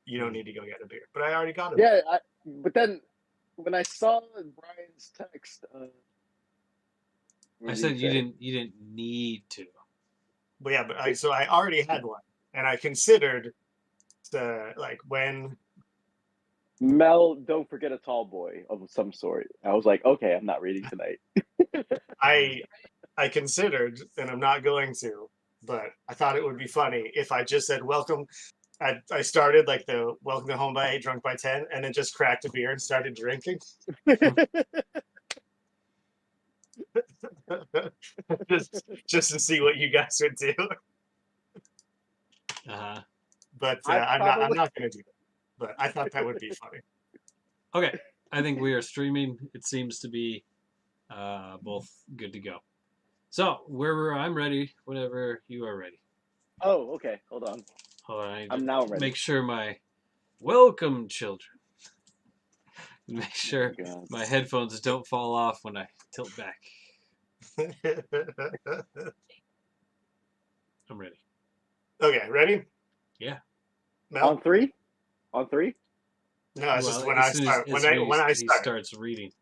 you don't need to go get a beer. But I already got it. Yeah, but then when I saw Brian's text, I said you didn't need to. But yeah, so I already had one, and I considered like when Mel, don't forget a tall boy of some sort. I was like, okay, I'm not reading tonight. I considered, and I'm not going to, but I thought it would be funny if I just said welcome. I started like the welcome to home by 8, drunk by 10, and then just cracked a beer and started drinking. just to see what you guys would do. But I'm not going to do that. But I thought that would be funny. Okay, I think we are streaming. It seems to be both good to go. So I'm ready whenever you are ready. Oh, okay. Hold on. I'm now ready. Make sure my welcome, children. Make sure my headphones don't fall off when I tilt back. I'm ready. Okay, ready? Yeah. Mel? On three? On three? No, it's just when I start. When I start. He starts reading.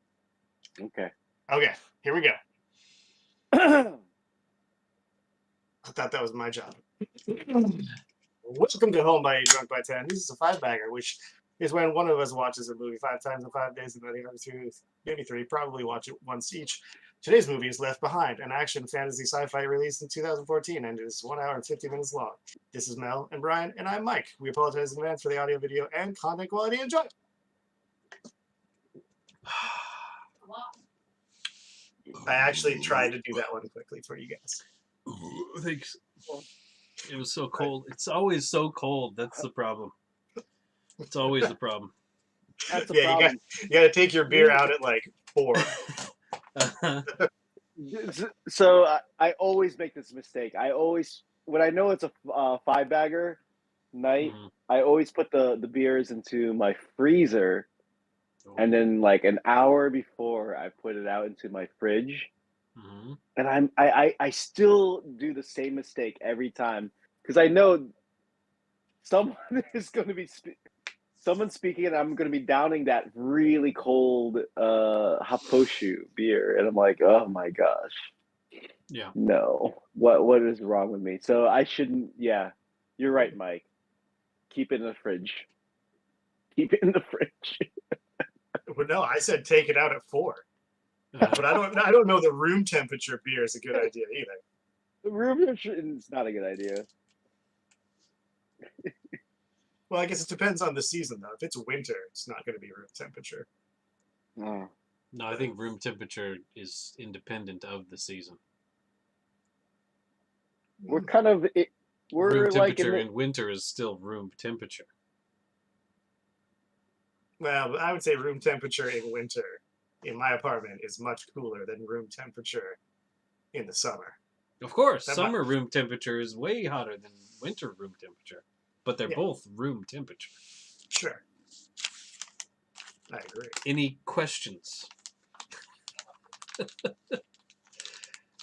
Okay. Okay, here we go. I thought that was my job. Welcome to Home by 8, Drunk by 10. This is a 5-bagger, which is when one of us watches a movie 5 times in 5 days, and then the other 2, maybe 3, probably watch it once each. Today's movie is Left Behind, an action fantasy sci-fi released in 2014, and it is 1 hour and 50 minutes long. This is Mel and Brian, and I'm Mike. We apologize in advance for the audio, video, and content quality. Enjoy! I actually tried to do that one quickly for you guys. Thanks. It was so cold. It's always so cold. That's the problem. It's always the problem. That's the problem. You got to take your beer out at like 4. So I always make this mistake. When I know it's a 5-bagger night, I always put the beers into my freezer, and then like an hour before I put it out into my fridge. And I still do the same mistake every time because I know someone is going to be someone speaking, and I'm going to be downing that really cold Haposhu beer, and I'm like, oh my gosh, yeah, no, what is wrong with me? So I shouldn't. Yeah, you're right, Mike. Keep it in the fridge. Keep it in the fridge. Well, no, I said take it out at 4. But I don't know the room temperature beer is a good idea either. The room temperature is not a good idea. Well, I guess it depends on the season, though. If it's winter, it's not going to be room temperature. No, I think room temperature is independent of the season. We're kind of room temperature in winter is still room temperature. Well, I would say room temperature in winter in my apartment is much cooler than room temperature in the summer. Of course, summer room temperature is way hotter than winter room temperature, but they're both room temperature. Sure. I agree. Any questions?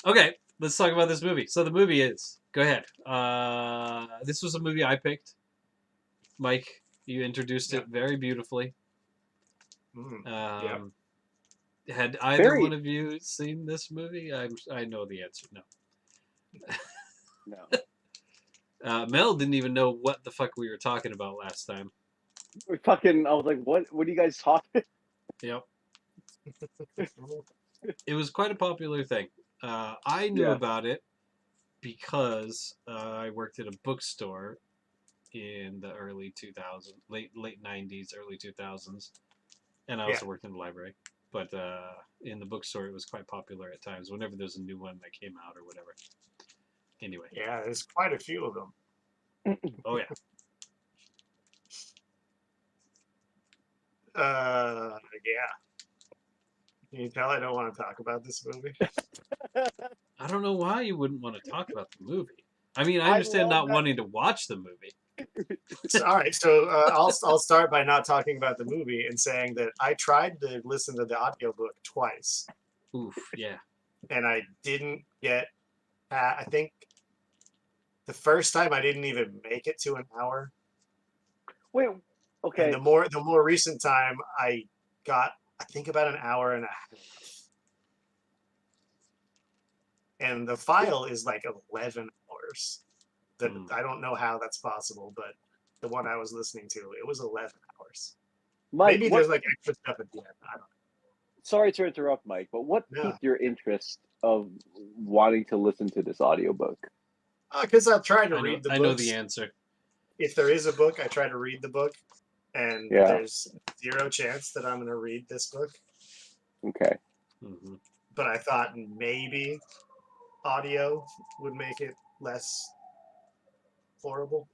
Okay, let's talk about this movie. So the movie is, go ahead. This was a movie I picked. Mike, you introduced it very beautifully. Had either one of you seen this movie? I know the answer. No. No. Mel didn't even know what the fuck we were talking about last time. I was like, what are you guys talking? Yep. It was quite a popular thing. I knew about it because I worked at a bookstore in the early 2000s, late 90s, early 2000s. And I also worked in the library. But in the bookstore, it was quite popular at times, whenever there's a new one that came out or whatever. Anyway. Yeah, there's quite a few of them. Oh, yeah. Yeah. Can you tell I don't want to talk about this movie? I don't know why you wouldn't want to talk about the movie. I mean, I understand not wanting to watch the movie. All right, so I'll start by not talking about the movie and saying that I tried to listen to the audiobook twice. Oof, yeah. And I didn't get, I think the first time I didn't even make it to an hour. Wait, Okay. And the more recent time I got, I think about an hour and a half. And the file is like 11 hours. That I don't know how that's possible, but the one I was listening to, it was 11 hours. Mike, Maybe there's like extra stuff at the end. I don't know. Sorry to interrupt, Mike, but what piqued your interest of wanting to listen to this audiobook? Because I've tried to read the books. I know the answer. If there is a book, I try to read the book, and there's 0 chance that I'm going to read this book. Okay. But I thought maybe audio would make it less horrible.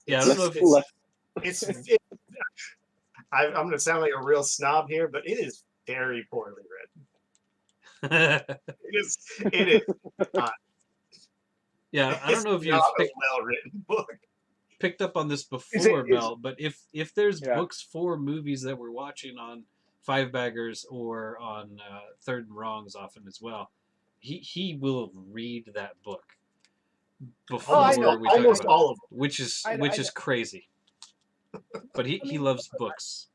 Yeah, I don't know if I'm going to sound like a real snob here, but it is very poorly written. It is not. Yeah, I don't know if you've well-written book. Picked up on this before, Mel, but if there's books for movies that we're watching on Five Baggers or on Third and Wrongs often as well, he will read that book before we talk about all of them, which is crazy. But he loves books.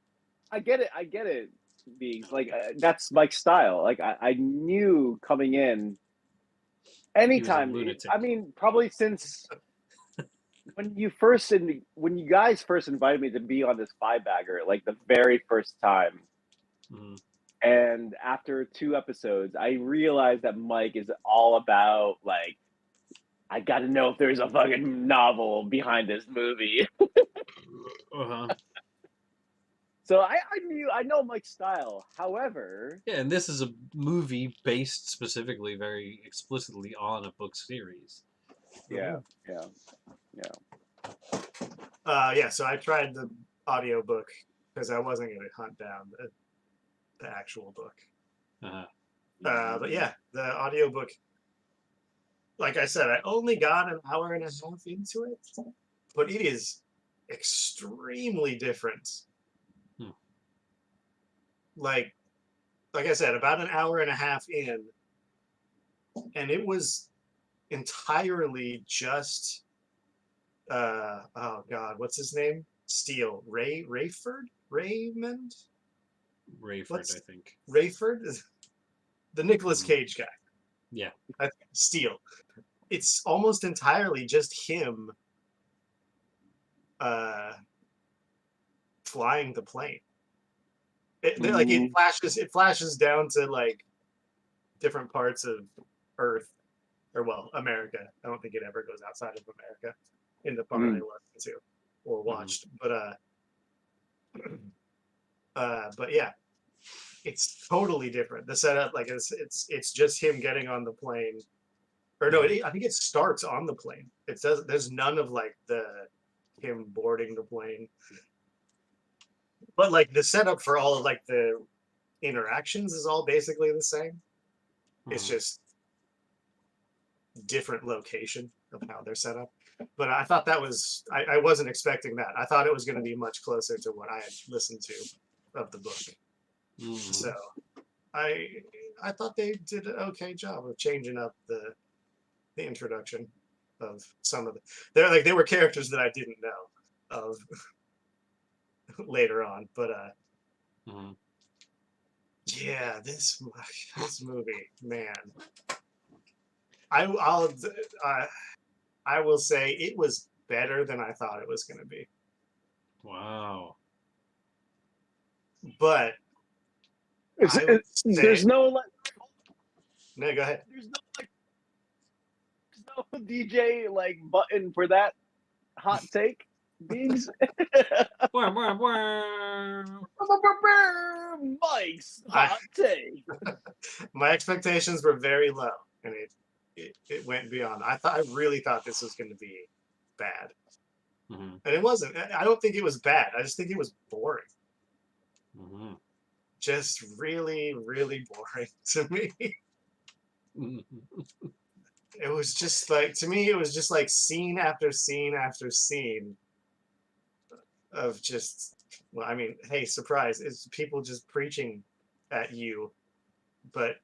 I get it. Being like that's Mike's style. Like I knew coming in. Anytime. I mean, probably since when you guys first invited me to be on this Five Bagger, like the very first time. And after 2 episodes, I realized that Mike is all about like, I got to know if there's a fucking novel behind this movie. So I know Mike's style. However, yeah, and this is a movie based specifically, very explicitly on a book series. Yeah. So I tried the audiobook because I wasn't going to hunt down the actual book. But yeah, the audiobook, like I said, I only got an hour and a half into it, but it is extremely different. Like I said, about an hour and a half in, and it was entirely just oh god, what's his name? Steele. Raymond? Rayford, I think. Rayford? The Nicolas Cage guy. Yeah. Steele. It's almost entirely just him flying the plane. It flashes down to like different parts of Earth, or well, America. I don't think it ever goes outside of America in the part I listened to or watched. But yeah, it's totally different. The setup, like it's just him getting on the plane, or no, I think it starts on the plane. It does. There's none of like him boarding the plane. But like the setup for all of like the interactions is all basically the same. It's just different location of how they're set up. But I thought that was I wasn't expecting that. I thought it was going to be much closer to what I had listened to of the book. So I thought they did an okay job of changing up the introduction of some of they were characters that I didn't know of later on, but yeah, this movie, man, I will say it was better than I thought it was going to be. Wow. But there's no no, go ahead. There's no DJ like button for that hot take. Mike's hot take. My expectations were very low, and it went beyond. I really thought this was going to be bad, and it wasn't. I don't think it was bad. I just think it was boring. Just really, really boring to me. It was just like, to me, it was just like scene after scene after scene of just, well, I mean, hey, surprise, it's people just preaching at you, but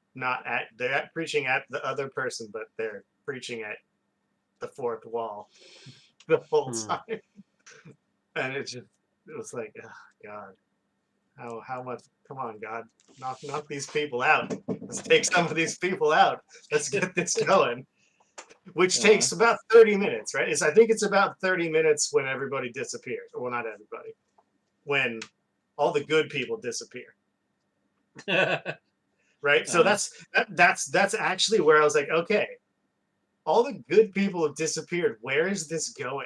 they're preaching at the other person, but they're preaching at the fourth wall the whole time. And it's just, it was like, oh, God, how much? Come on, God, knock these people out. Let's take some of these people out. Let's get this going. Which takes about 30 minutes, right? I think it's about 30 minutes when everybody disappears. Well, not everybody. When all the good people disappear. Right? So that's actually where I was like, okay, all the good people have disappeared. Where is this going?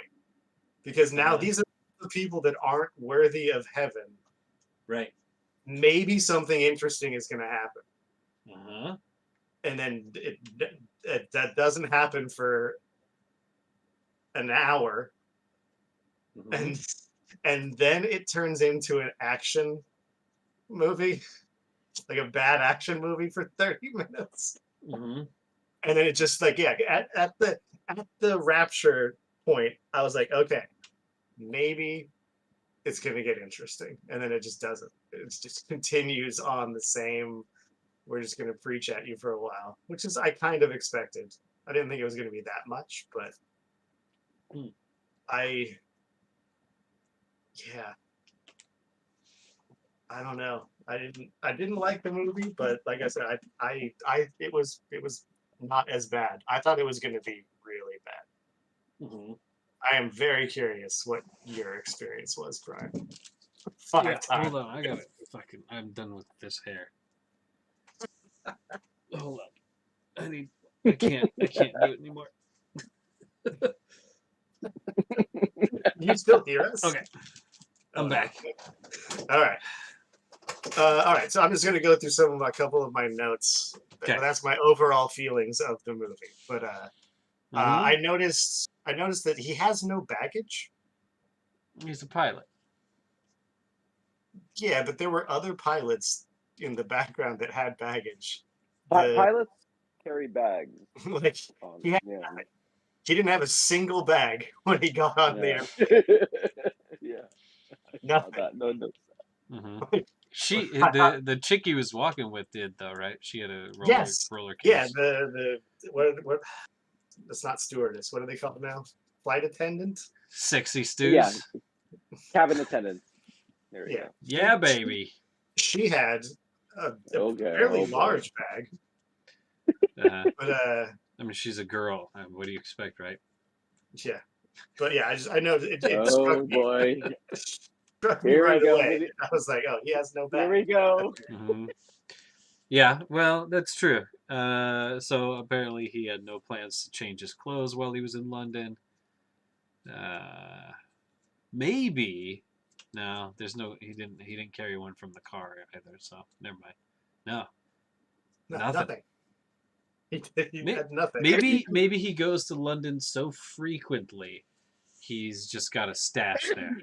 Because now these are the people that aren't worthy of heaven. Right. Maybe something interesting is going to happen. Uh-huh. And then that doesn't happen for an hour. And then it turns into an action movie, like a bad action movie for 30 minutes. And then it just like, yeah, at the rapture point, I was like, okay, maybe it's gonna get interesting. And then it just doesn't. It just continues on the same, we're just gonna preach at you for a while, which is I kind of expected. I didn't think it was gonna be that much, but yeah. I don't know. I didn't like the movie, but like I said, it was not as bad. I thought it was going to be really bad. I am very curious what your experience was, Brian. Five times. Hold on, I got it. Fucking, I'm done with this hair. Hold on, I can't do it anymore. You still hear us? Okay, I'm back. All right. All right, so I'm just going to go through a couple of my notes. Okay. That's my overall feelings of the movie. But I noticed that he has no baggage. He's a pilot. Yeah, but there were other pilots in the background that had baggage. Pilots carry bags. Like he didn't have a single bag when he got on there. Yeah. Nothing. No. The chick he was walking with did though, right? She had a roller case. Yeah, the what? That's not stewardess. What do they call it now? Flight attendant. Sexy stews. Yeah, cabin attendant. There we go. Yeah, baby. She had a fairly large bag. But I mean, she's a girl. What do you expect, right? Yeah, but yeah, I know it oh boy. Struck me right away. I was like, oh, he has no bag. Here we go. Yeah, well, that's true. So apparently he had no plans to change his clothes while he was in London. Maybe. No, there's no. He didn't carry one from the car either. So never mind. No. Nothing. He had nothing. Maybe he goes to London so frequently, he's just got a stash there.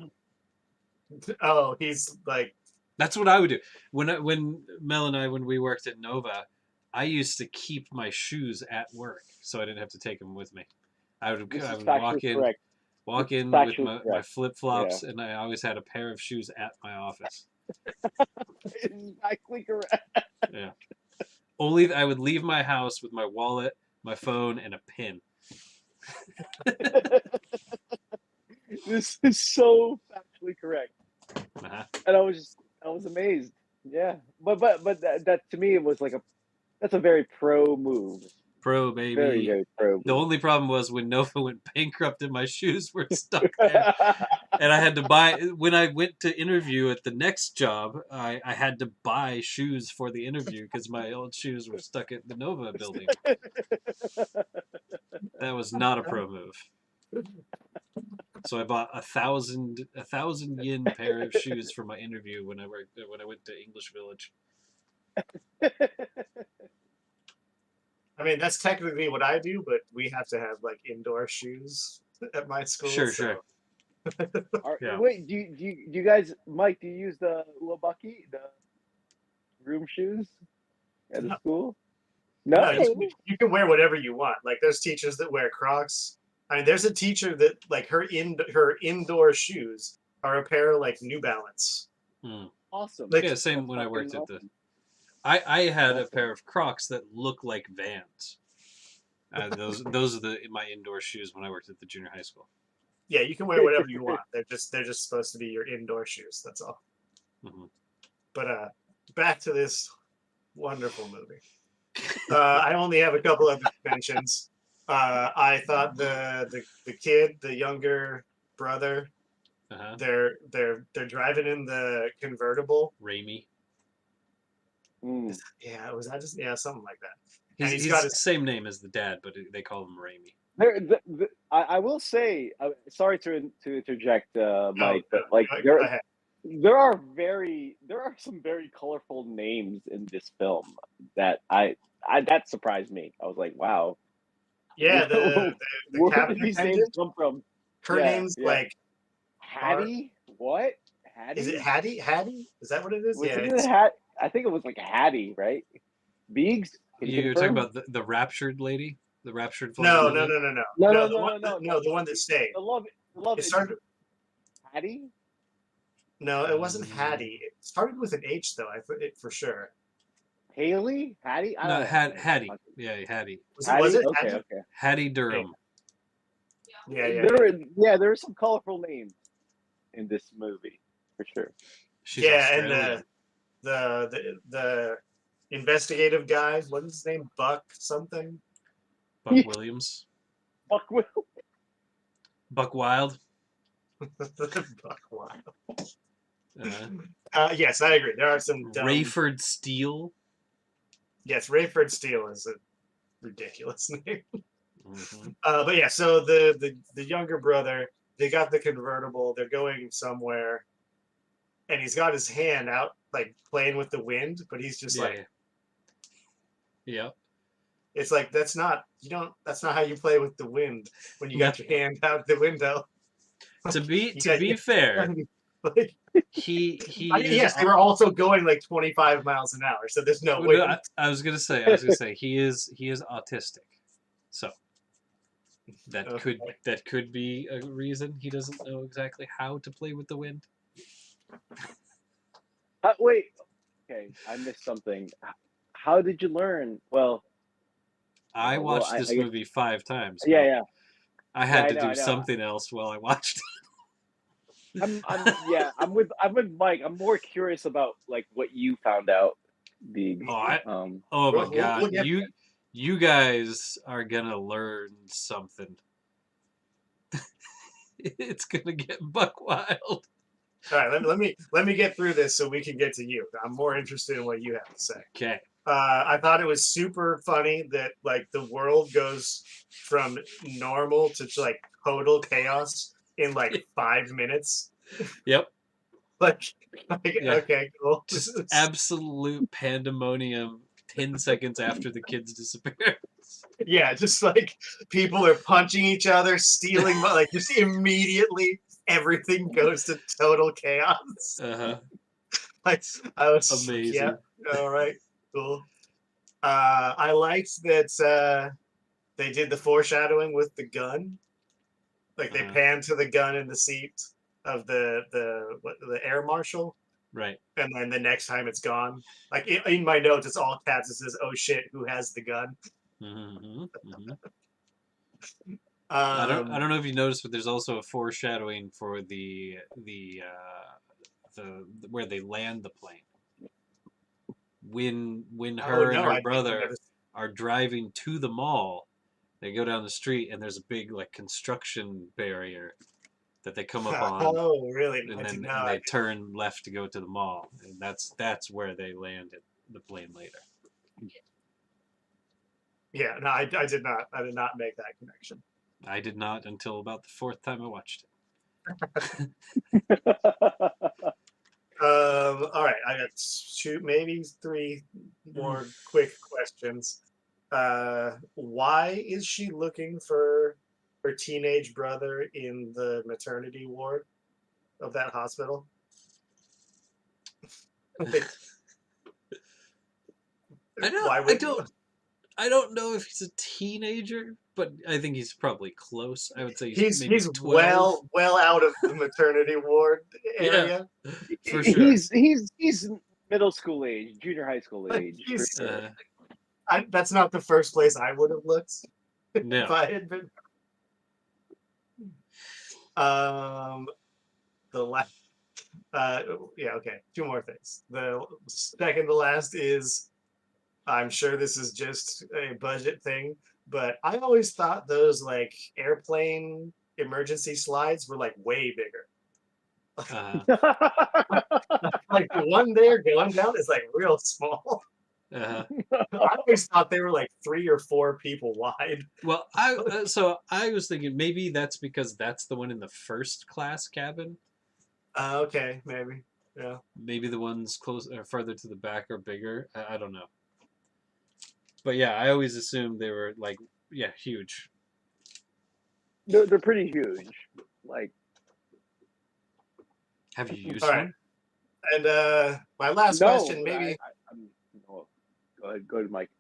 Oh, he's like. That's what I would do. When Mel and when we worked at Nova, I used to keep my shoes at work so I didn't have to take them with me. I would walk in with my flip flops, and I always had a pair of shoes at my office. Exactly correct. Yeah. Only I would leave my house with my wallet, my phone, and a pin. This is so factually correct. And I was amazed. Yeah, but that to me it was like that's a very pro move. Pro, baby. Very, very pro. The only problem was when Nova went bankrupt and my shoes were stuck there. And I had to buy, when I went to interview at the next job, I had to buy shoes for the interview because my old shoes were stuck at the Nova building. That was not a pro move. So I bought a 1,000 yen pair of shoes for my interview when I went to English Village. I mean, that's technically what I do, but we have to have like indoor shoes at my school. Sure. Yeah. Wait, do you guys, Mike? Do you use the uabaki, the room shoes at the school? No, you can wear whatever you want. Like, there's teachers that wear Crocs. I mean, there's a teacher that like her indoor shoes are a pair of like New Balance. Awesome. Like, yeah, same when I worked at the. I had a pair of Crocs that look like Vans. Those are my indoor shoes when I worked at the junior high school. Yeah, you can wear whatever you want. They're just supposed to be your indoor shoes. That's all. Mm-hmm. But back to this wonderful movie. I only have a couple of mentions. I thought the kid, the younger brother, Uh-huh. they're driving in the convertible. Raimi. Yeah, was that just something like that? He's, And he's he's got his same name as the dad, but they call him Raimi. I will say, sorry to interject, Mike, but go ahead. there are some very colorful names in this film that that surprised me. I was like, wow. Yeah, the where cabin did these attendant. names come from? Her name's like Hattie. What? Hattie? Is it Hattie? Hattie? Is that what it is? Was it Hat? I think it was like Hattie, right? Biggs? You're talking about the raptured lady, the raptured. No, lady? No. The one that stayed. The love. It started. Hattie? No, it wasn't Hattie. It started with an H though. I put it for sure. Haley? Hattie? I don't No, know. Hattie. Yeah, Hattie. Was it okay, Hattie? okay. Hattie Durham. Yeah. There are some colorful names in this movie for sure. She's and the investigative guy. What is his name? Buck something. Buck Williams. Buck Will. Buck Wild. Buck Wild. Yes, I agree. There are some dumb... Rayford Steele. Yes, Rayford Steele is a ridiculous name. Mm-hmm. But yeah, so the younger brother, they got the convertible. They're going somewhere, and he's got his hand out, like playing with the wind, but he's just yeah. It's like that's not how you play with the wind when you got your hand out the window. To be fair, yes, they were also going like 25 miles an hour, so there's no way. I was gonna say he is autistic, so that could be a reason he doesn't know exactly how to play with the wind. Wait, okay, I missed something. How did you learn? Well, I watched this movie 5 times. Yeah. I had to do something else while I watched it. I'm with Mike. I'm more curious about like what you found out. Oh my god, you guys are gonna learn something. It's gonna get buck wild. All right, let me get through this so we can get to you. I'm more interested in what you have to say. Okay. I thought it was super funny that like the world goes from normal to like total chaos in like 5 minutes. Yep. Okay, cool. Just absolute pandemonium 10 seconds after the kids disappear. Yeah, just like people are punching each other, stealing, like just immediately everything goes to total chaos. Uh-huh. Like I was amazing. Yeah, all right, cool. I liked that they did the foreshadowing with the gun. Like they pan to the gun in the seat of the air marshal. Right. And then the next time it's gone. Like in my notes, it's all caps. It says, "Oh shit, who has the gun?" Mm-hmm. Mm-hmm. I don't know if you noticed, but there's also a foreshadowing for the where they land the plane. When her and her brother are driving to the mall, they go down the street and there's a big like construction barrier that they come up on. Oh, really? And then they turn left to go to the mall, and that's where they landed the plane later. Yeah, no, I did not. I did not make that connection. I did not until about the 4th time I watched it. All right, I got 2, maybe 3 more quick questions. Why is she looking for her teenage brother in the maternity ward of that hospital? I don't know if he's a teenager, but I think he's probably close. I would say he's well out of the maternity ward area. Yeah, for sure. He's middle school age, junior high school age. Sure. That's not the first place I would have looked no. if I had been. Um, the last, yeah, okay. Two more things. The second to last is, I'm sure this is just a budget thing, but I always thought those like airplane emergency slides were like way bigger. Uh, Like the one there going down is like real small. uh, I always thought they were like 3 or 4 people wide. well, so I was thinking maybe that's because that's the one in the first class cabin. Okay, maybe. Yeah. Maybe the ones close or further to the back are bigger. I don't know. But yeah, I always assumed they were like, yeah, huge. They're pretty huge. Like, Have you used All right. one? And my last no, question, but maybe. I'm, no, go ahead, Mike.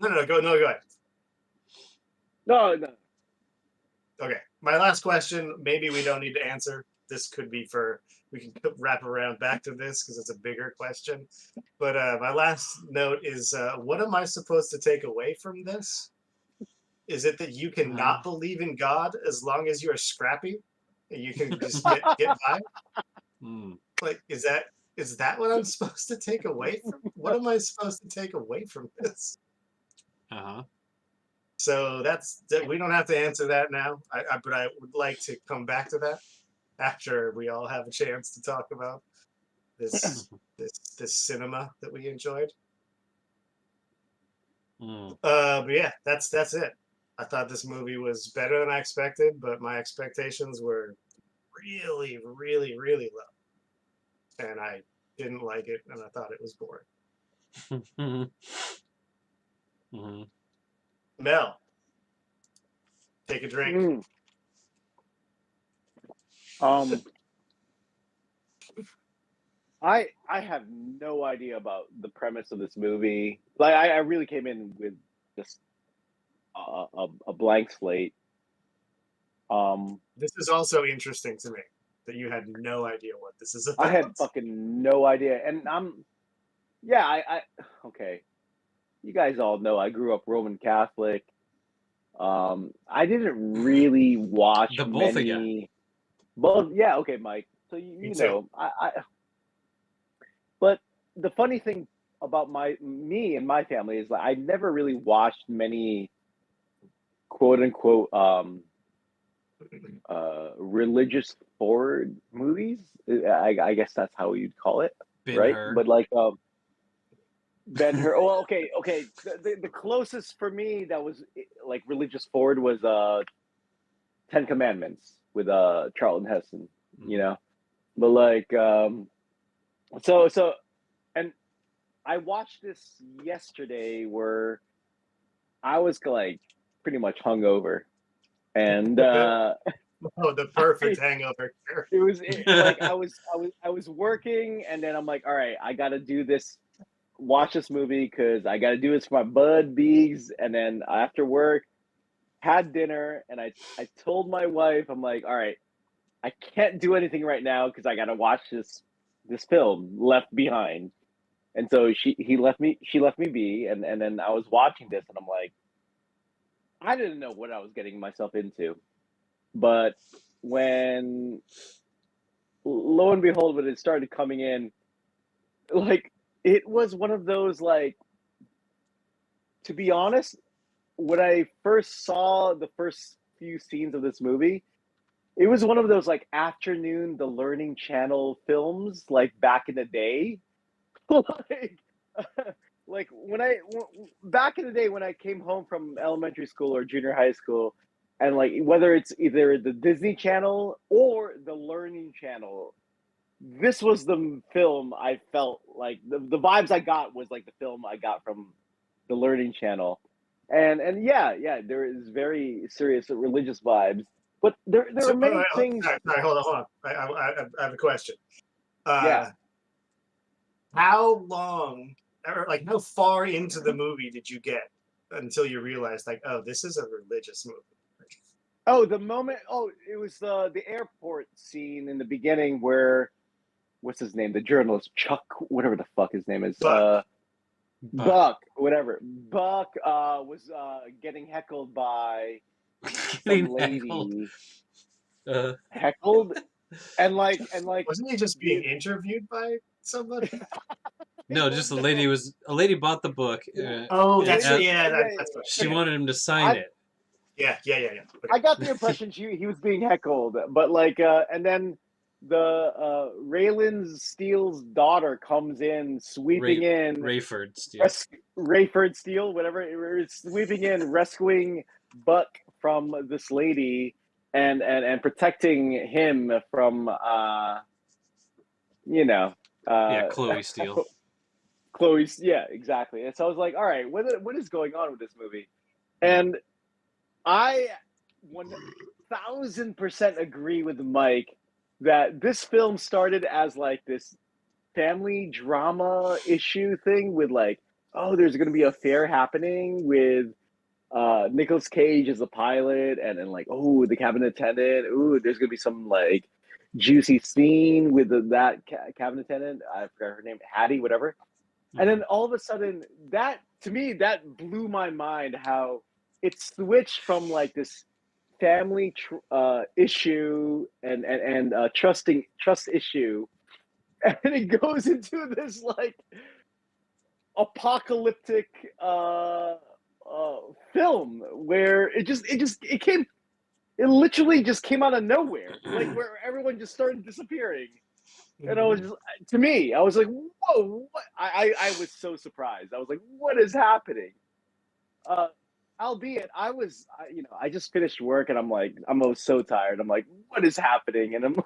No, go ahead. No. Okay. My last question, maybe we don't need to answer. This could be for, we can wrap around back to this because it's a bigger question. But my last note is, what am I supposed to take away from this? Is it that you cannot believe in God as long as you're scrappy and you can just get by? Like, is that what I'm supposed to take away from? What am I supposed to take away from this? So we don't have to answer that now. But I would like to come back to that after we all have a chance to talk about this this cinema that we enjoyed. But yeah, that's it. I thought this movie was better than I expected, but my expectations were really, really, really low, and I didn't like it, and I thought it was boring. Mel, take a drink. I have no idea about the premise of this movie. Like, I really came in with just a blank slate. This is also interesting to me that you had no idea what this is about. I had fucking no idea, and I okay. You guys all know I grew up Roman Catholic. I didn't really watch the both of many. you. Both, yeah, okay, Mike. So you know, I. But the funny thing about me and my family is that I never really watched many quote unquote religious forward movies. I guess that's how you'd call it, right? But like Ben-Hur. Well, okay. The closest for me that was like religious forward was Ten Commandments with Charlton Heston. You know, but like so and I watched this yesterday where I was like pretty much hungover, and oh, the perfect hangover. It was like I was working, and then I'm like, all right, I got to do this, watch this movie because I got to do this for my bud Beegs, and then after work, had dinner, and I told my wife, I'm like, all right, I can't do anything right now because I got to watch this film, Left Behind. And so she left me be, and then I was watching this, and I'm like, I didn't know what I was getting myself into, but when lo and behold, when it started coming in, like it was one of those, like, to be honest, when I first saw the first few scenes of this movie, it was one of those like afternoon the Learning Channel films, like back in the day. like like back in the day when I came home from elementary school or junior high school, and like whether it's either the Disney Channel or the Learning Channel, this was the film I felt like the vibes I got was like the film I got from the Learning Channel. And yeah, there is very serious religious vibes, but there are many things. Sorry, hold on. I have a question. Yeah. How long, or like how far into the movie did you get until you realized, like, oh, this is a religious movie? Oh, the moment. Oh, it was the airport scene in the beginning where, what's his name? The journalist Chuck, whatever the fuck his name is. Buck, whatever. Buck was getting heckled by some lady. heckled, and like Wasn't he just being interviewed by somebody? No, just a lady bought the book. Oh, And that's yeah, that's what. she Yeah, wanted him to sign I it. yeah. I Okay. got the impression he was being heckled, but like, and then the Raylan Steele's daughter comes in, sweeping in, Rayford Steele. Rayford Steele, whatever, sweeping in, rescuing Buck from this lady, and protecting him from, you know, Yeah, uh, Chloe Steele. Chloe's. Yeah, exactly. And so I was like, all right, what is going on with this movie? And I 1000% agree with Mike that this film started as like this family drama issue thing with like, oh, there's going to be a affair happening with Nicolas Cage as a pilot, and then like, oh, the cabin attendant. Ooh, there's going to be some like juicy scene with that cabin attendant. I forgot her name, Hattie, whatever. And then all of a sudden, that to me, that blew my mind how it switched from like this family issue and trust issue, and it goes into this like apocalyptic film where it literally just came out of nowhere, like where everyone just started disappearing. And I was just, to me, I was like, whoa, what? I was so surprised. I was like, what is happening? Albeit, I just finished work and I'm like, I'm so tired. I'm like, what is happening? And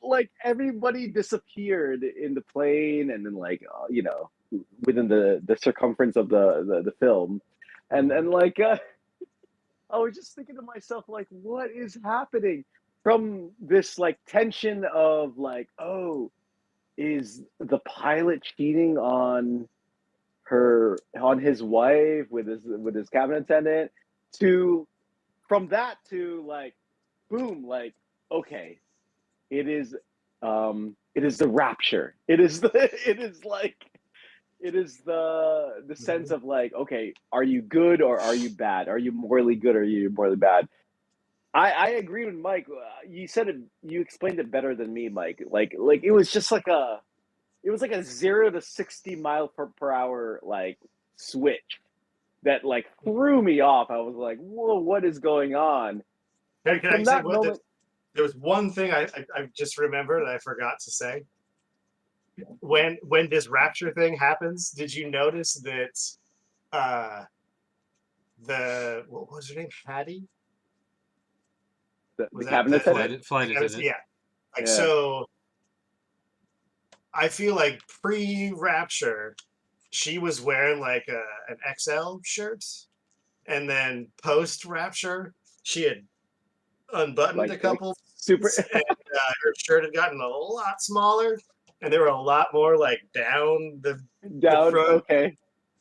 like everybody disappeared in the plane, and then like, within the circumference of the film, and like, I was just thinking to myself, like, what is happening? From this like tension of like, oh, is the pilot cheating on his wife with his cabin attendant, to from that to like, boom, like, okay, it is the rapture. It is the sense of like, okay, are you good or are you bad? Are you morally good or are you morally bad? I agree with Mike. You explained it better than me, Mike. Like it was just like a 0 to 60 mile per hour like switch that like threw me off. I was like, whoa, what is going on? And Can I from say that what? moment, There was one thing I just remembered that I forgot to say. When this rapture thing happens, did you notice that uh what was her name? Hattie? the Was that cabinet attendant, Flight attendant. Yeah. Like yeah, so I feel like pre-rapture, she was wearing like an XL shirt, and then post-rapture, she had unbuttoned a like couple super things, and her shirt had gotten a lot smaller, and there were a lot more like down the down. front Okay,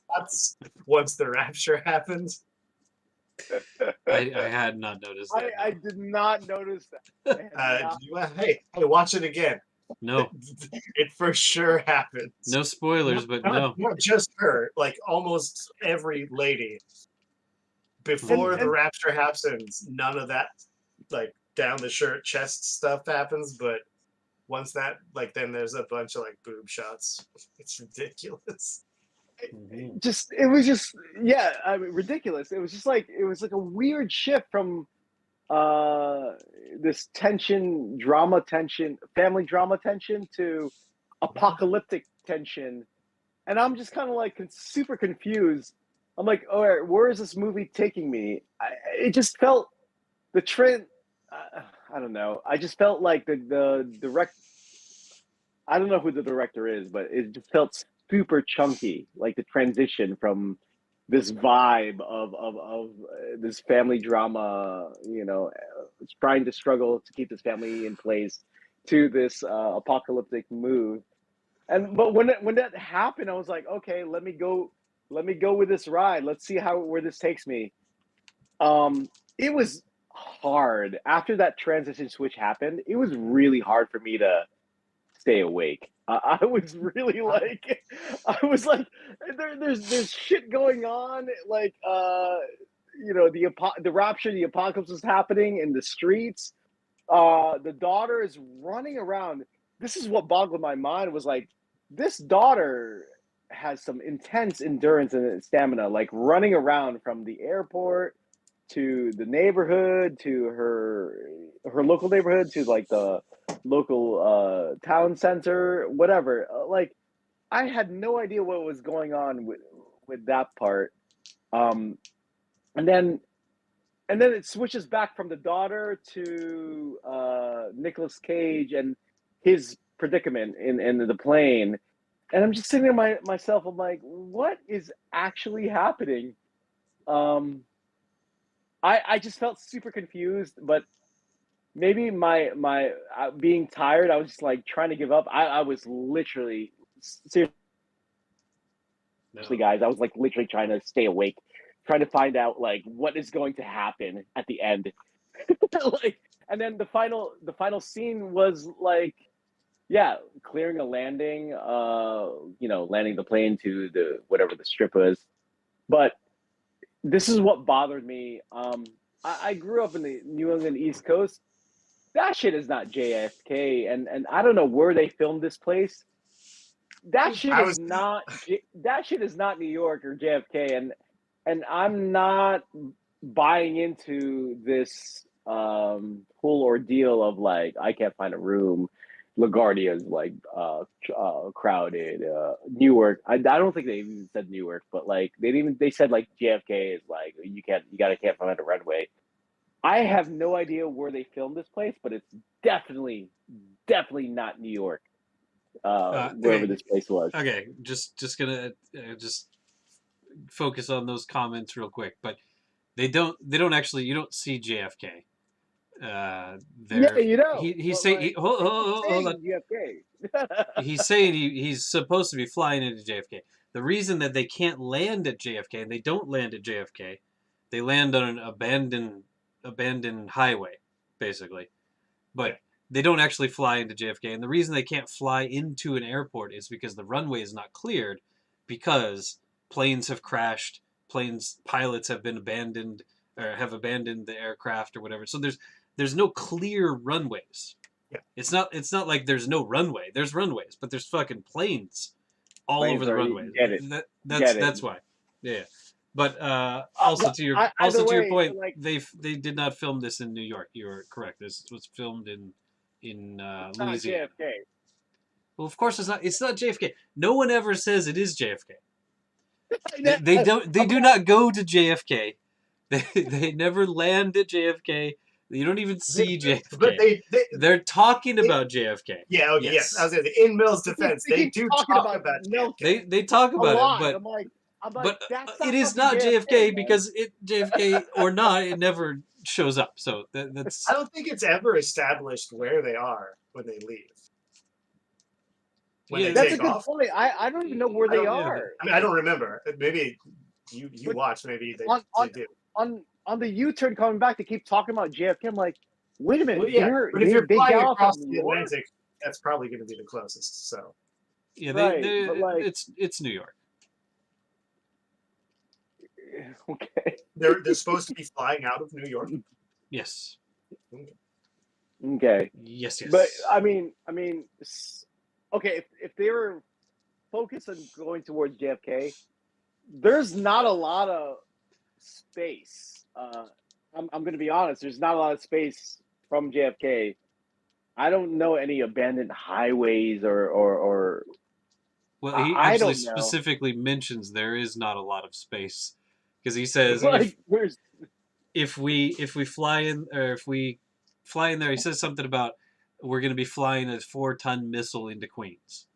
spots once the rapture happened. I had not noticed that. I did not notice that. I had not. Hey, watch it again. No, It for sure happens. no spoilers, but no. Not just her, like almost every lady. Before the And rapture happens, none of that like down the shirt chest stuff happens, but once that, like, then there's a bunch of like boob shots. It's ridiculous. just it was just, yeah, I mean, ridiculous. It was like a weird shift from uh this family drama tension to apocalyptic tension, and I'm just kind of like super confused. I'm like, all right, where is this movie taking me? It just felt the trend. I don't know. I just felt like the direct. I don't know who the director is, but it just felt super chunky, like the transition from this vibe of this family drama, trying to struggle to keep this family in place, to this apocalyptic move. And but when that happened, I was like, okay, let me go with this ride. Let's see where this takes me. It was hard after that transition switch happened. It was really hard for me to stay awake. I was really like, I was like, there's shit going on. Like, the rapture, the apocalypse is happening in the streets. The daughter is running around. This is what boggled my mind, was like, this daughter has some intense endurance and stamina, like running around from the airport to the neighborhood, to her local neighborhood, to like the local town center, whatever. Like, I had no idea what was going on with that part. Um, and then it switches back from the daughter to Nicolas Cage and his predicament in the plane. And I'm just sitting there myself. I'm like, what is actually happening? I just felt super confused, but maybe my being tired, I was just like trying to give up. I was literally, seriously, guys, I was like literally trying to stay awake, trying to find out like what is going to happen at the end. Like, and then the final scene was like, yeah, clearing a landing, landing the plane to the whatever the strip was. But this is what bothered me. I grew up in the New England East Coast. That shit is not JFK, and I don't know where they filmed this place. That shit is not New York or JFK, and I'm not buying into this whole ordeal of like, I can't find a room. LaGuardia is like crowded. Newark, I don't think they even said Newark, but like they said like JFK is like, can't find a runway. I have no idea where they filmed this place, but it's definitely not New York. Wherever this place was. Okay, just gonna just focus on those comments real quick, but they don't actually, you don't see JFK. Yeah, you know. He's saying, hold on. JFK. He's saying he's supposed to be flying into JFK. The reason that they can't land at JFK, and they don't land at JFK, they land on an abandoned highway, basically. But they don't actually fly into JFK. And the reason they can't fly into an airport is because the runway is not cleared, because planes have crashed, pilots have been abandoned, or have abandoned the aircraft or whatever. So there's no clear runways. Yeah. It's not like there's no runway. There's runways, but there's fucking planes all over the runways. That's why. Yeah. But also to your point, like, they did not film this in New York. You are correct. This was filmed in Louisiana. JFK. Well, of course it's not. It's not JFK. No one ever says it is JFK. They don't. They do not go to JFK. They never land at JFK. You don't even see JFK. But they're talking about JFK. Yeah. Okay. Yes. I was gonna say, in Mill's defense, they do talk about JFK. They talk about it, but it is not JFK, because JFK or not, it never shows up. So that's. I don't think it's ever established where they are when they leave. That's a good point. I don't even know where they are. I mean, I don't remember. Maybe you watched. Maybe they do. On the U-turn coming back, they keep talking about JFK. I'm like, wait a minute. Well, yeah, but if you're flying across the Atlantic, that's probably going to be the closest. So. Yeah, it's New York. Okay. They're supposed to be flying out of New York. Yes. Okay. Yes. But I mean, okay, if they were focused on going towards JFK, there's not a lot of space. I'm going to be honest. There's not a lot of space from JFK. I don't know any abandoned highways or. Well, he actually specifically mentions there is not a lot of space, because he says if we fly in, or if we fly in there, he says something about we're going to be flying a 4-ton missile into Queens,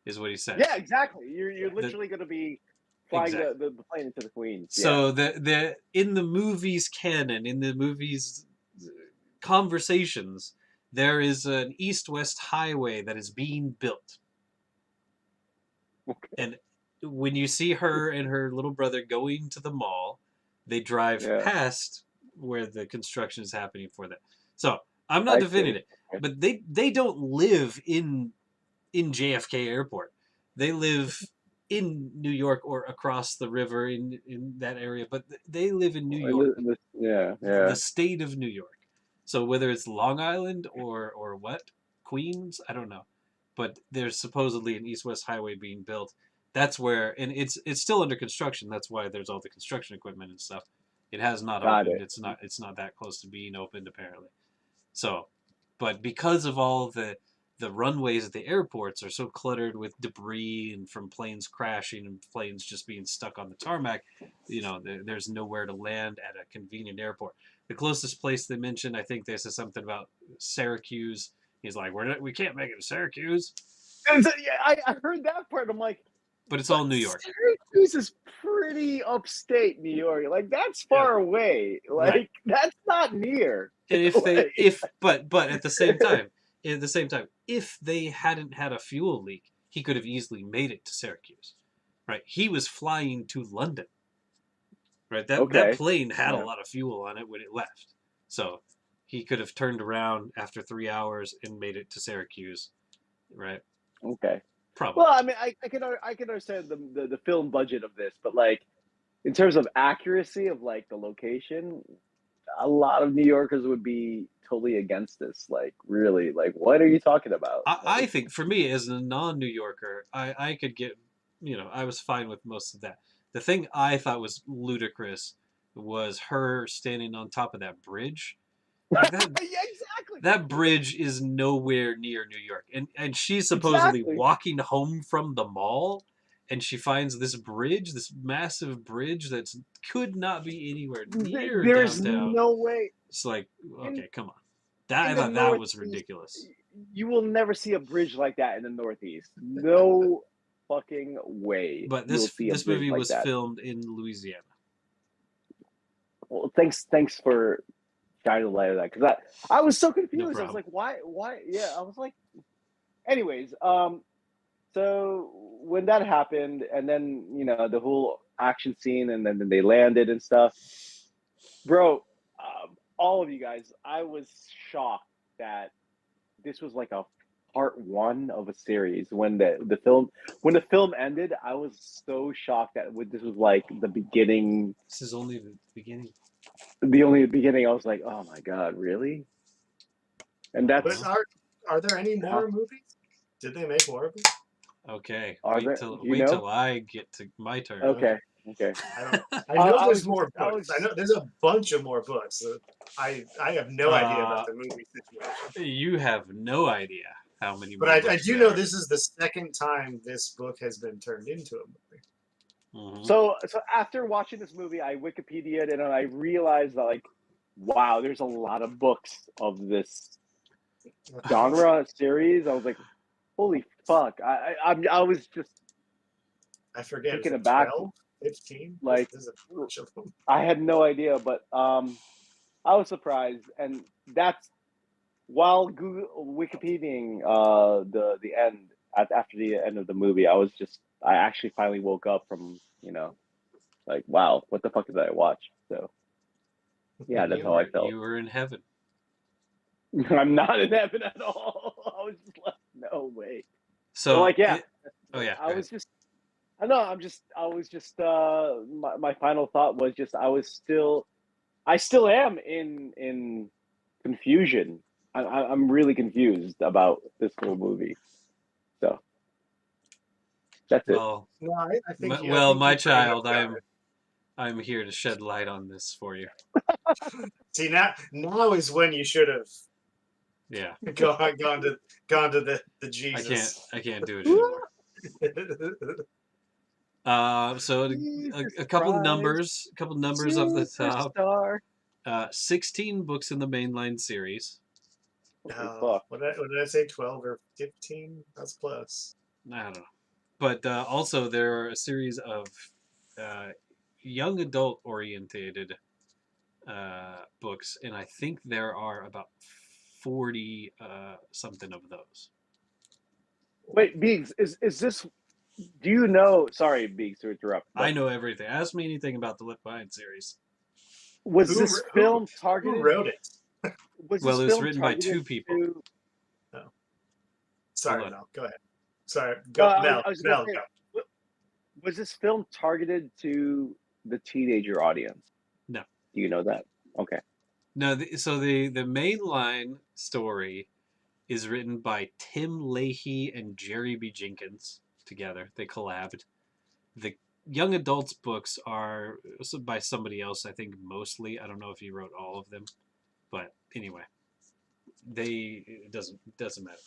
is what he said. Yeah, exactly. You're literally going to be flying the plane into the Queens. So the in the movie's canon, in the movie's conversations, there is an east-west highway that is being built. Okay. And when you see her and her little brother going to the mall, they drive past where the construction is happening for them. So I'm not defending it, but they don't live in JFK Airport. They live in New York or across the river in that area, but they live in New York, Yeah, the yeah. state of New York. So whether it's Long Island or what, Queens, I don't know, but there's supposedly an east-west highway being built. That's where, and it's still under construction. That's why there's all the construction equipment and stuff. It has not Got opened. it. It's not that close to being opened apparently. So, but because of all the runways at the airports are so cluttered with debris and from planes crashing and planes just being stuck on the tarmac, there's nowhere to land at a convenient airport. The closest place they mentioned, I think they said something about Syracuse. He's like, we can't make it to Syracuse, And so, yeah, I heard that part. I'm like, but it's but all New York. Syracuse is pretty upstate New York. Like that's Yeah. far away. Like Right. that's not near. And but at the same time, if they hadn't had a fuel leak, he could have easily made it to Syracuse. Right? He was flying to London. Right? That Okay. plane had a Yeah. lot of fuel on it when it left. So he could have turned around after 3 hours and made it to Syracuse. Right? Okay. Probably. Well, I mean, I can understand the film budget of this, but like in terms of accuracy of like the location, a lot of New Yorkers would be totally against this. Like, really, like, what are you talking about? I think for me as a non-New Yorker, I could get, I was fine with most of that. The thing I thought was ludicrous was her standing on top of that bridge. Like that, Yeah, exactly. that bridge is nowhere near New York, and she's supposedly Exactly. walking home from the mall, and she finds this bridge, this massive bridge that could not be anywhere near There's downtown. no way. It's like, okay, In- come on. I in the thought that was Northeast, ridiculous. You will never see a bridge like that in the Northeast. No fucking way. But you'll this see a this bridge movie like was that. filmed in Louisiana. Well, thanks for shining the light of that because I was so confused. I was problem. like, why? Yeah, I was like. Anyways, so when that happened, and then the whole action scene, and then they landed and stuff, bro. All of you guys, I was shocked that this was like a part one of a series. When the film ended, I was so shocked that this was like the beginning. This is only the beginning. The only beginning. I was like, oh my god, really? And that's. But are there any more movies? Did they make more of them? Okay, Are wait there- till you know? till I get to my turn. Okay. I know I there's was more just- I books. was- I know there's a bunch of more books. So I have no idea about the movie situation. You have no idea how many. But more I books do there know are. this is the second time this book has been turned into a movie. Mhm. So after watching this movie, I Wikipedia'd it and I realized that like, wow, there's a lot of books of this genre series. I was like, holy fuck! I was just I forget. taken Is it aback. 12, 15? Like- there's a bunch of them. I had no idea, but I was surprised, and that's while Wikipediaing the end after the end of the movie. I actually finally woke up from like, wow, what the fuck did I watch? So yeah, that's how I felt. You were in heaven. I'm not in heaven at all. I was just like, no way. So But like, yeah. oh yeah. I was just. I know. I was just. My final thought was just. I still am in confusion. I'm really confused about this whole movie. So that's it. Well, No, I think. my child, I'm here to shed light on this for you. See now is when you should have Yeah, gone to the Jesus. I can't do it anymore. So a couple numbers off the top. Superstar. 16 books in the mainline series. Fuck. What did I say? 12 or 15? That's close. I don't know. But also there are a series of young adult orientated books, and I think there are about 40 something of those. Wait, Biggs, is this? Do you know? Sorry, Biggs, to interrupt. but I know everything. Ask me anything about the Left Behind series. Was Who this who- film targeted? Who wrote it? Was Well, this it was film written by targeted two people. to- Sorry, Hold on. Mel. Go ahead. Sorry. Go, I Mel. was gonna Mel, say, go. Was this film targeted to the teenager audience? No. Do you know that? Okay. No, so the mainline story is written by Tim Leahy and Jerry B. Jenkins together. They collabed. The young adults books are by somebody else, I think mostly. I don't know if he wrote all of them, but anyway, it doesn't matter.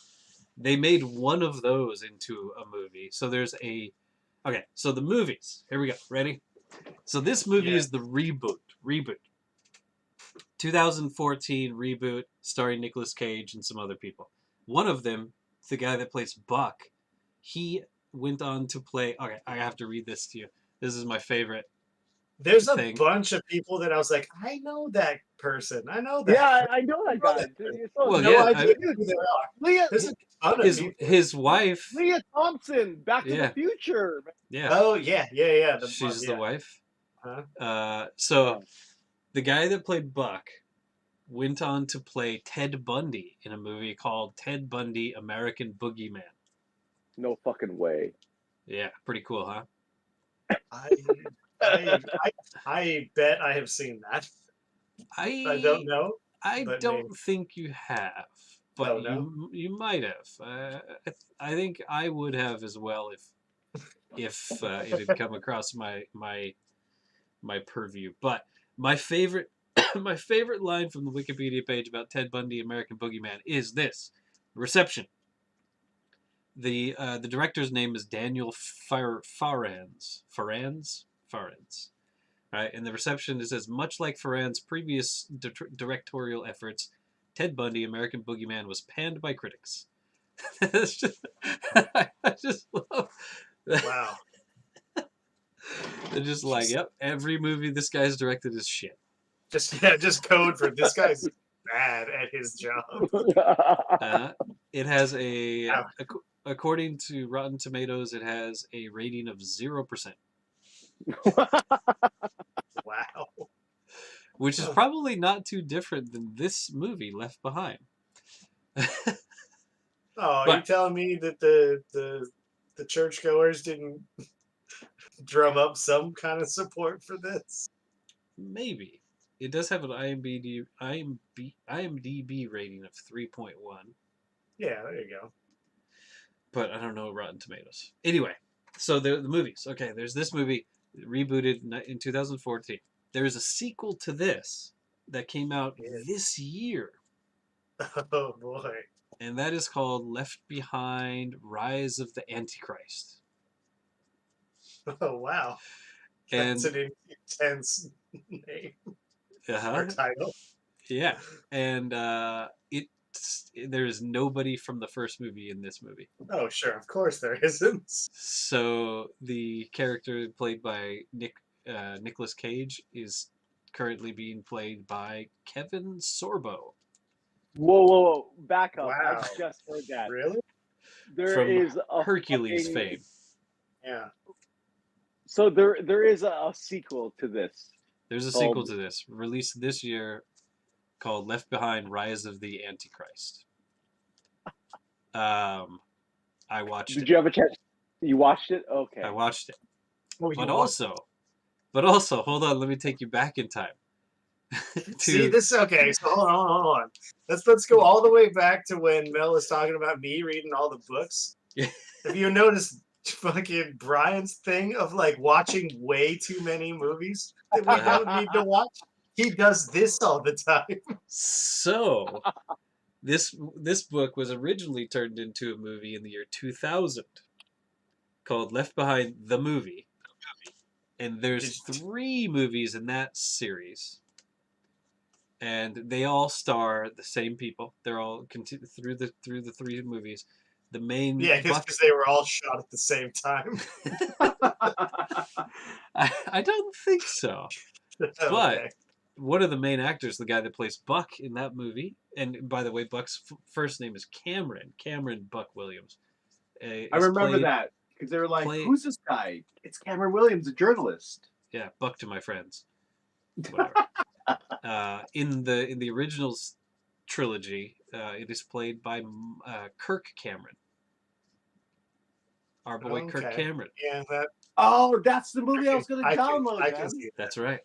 They made one of those into a movie. So so the movies. Here we go. Ready? So this movie is the reboot. 2014 reboot starring Nicolas Cage and some other people. One of them, the guy that plays Buck, he went on to play. Okay, I have to read this to you. This is my favorite. There's a bunch of people that I was like, I know that person. I know that. Yeah, I know that guy. Well, no idea who they are. Leah, There's a ton of people. His wife. Leah Thompson, Back to the Future. Yeah. Oh yeah. She's the wife. Huh? So the guy that played Buck went on to play Ted Bundy in a movie called Ted Bundy American Boogeyman. No fucking way. Yeah, pretty cool, huh? I bet I have seen that. I don't know. I don't think you have, but no? you might have. I think I would have as well if it had come across my purview. But my favorite my favorite line from the Wikipedia page about Ted Bundy American Boogeyman is this: reception. The director's name is Daniel Farrands. Right? In the reception, it says, much like Farrands' previous directorial efforts, Ted Bundy, American Boogeyman, was panned by critics. That's just, I just love that. Wow. They're just like, yep, every movie this guy's directed is shit. Just code for this guy's bad at his job. It has according to Rotten Tomatoes, it has a rating of 0%. Wow. Which is probably not too different than this movie, Left Behind. You're telling me that the churchgoers didn't drum up some kind of support for this? Maybe. It does have an IMDb rating of 3.1. Yeah, there you go. But I don't know Rotten Tomatoes. Anyway, so the movies. Okay, there's this movie rebooted in 2014. There is a sequel to this that came out this year. Oh boy. And that is called Left Behind: Rise of the Antichrist. Oh wow. And that's an intense name. Or title. Yeah. And there's nobody from the first movie in this movie. Oh sure, of course there isn't. So the character played by Nicolas Cage is currently being played by Kevin Sorbo. Whoa. Back up. Wow. I just heard that. Really? There is a Hercules fame. Yeah. So there is a sequel to this. There's a sequel to this, released this year, called Left Behind: Rise of the Antichrist. I watched it. Did you have a chance? You watched it? Okay. I watched it. But also, hold on, let me take you back in time. See this? Okay, so hold on. Let's go all the way back to when Mel was talking about me reading all the books. Have you noticed fucking Brian's thing of like watching way too many movies that we don't need to watch? He does this all the time. So this book was originally turned into a movie in the year 2000 called Left Behind the Movie. And there's 3 movies in that series. And they all star the same people. They're all through the 3 movies. The main because they were all shot at the same time. I don't think so. Okay. But one of the main actors, the guy that plays Buck in that movie, and by the way, Buck's first name is Cameron Buck Williams. I remember that because they were like, "Who's this guy?" It's Cameron Williams, a journalist. Yeah, Buck to my friends. Whatever. In the originals trilogy, it is played by Kirk Cameron. Our boy Kirk Cameron. Yeah, Oh, that's the movie I was going to download. I can see That's right.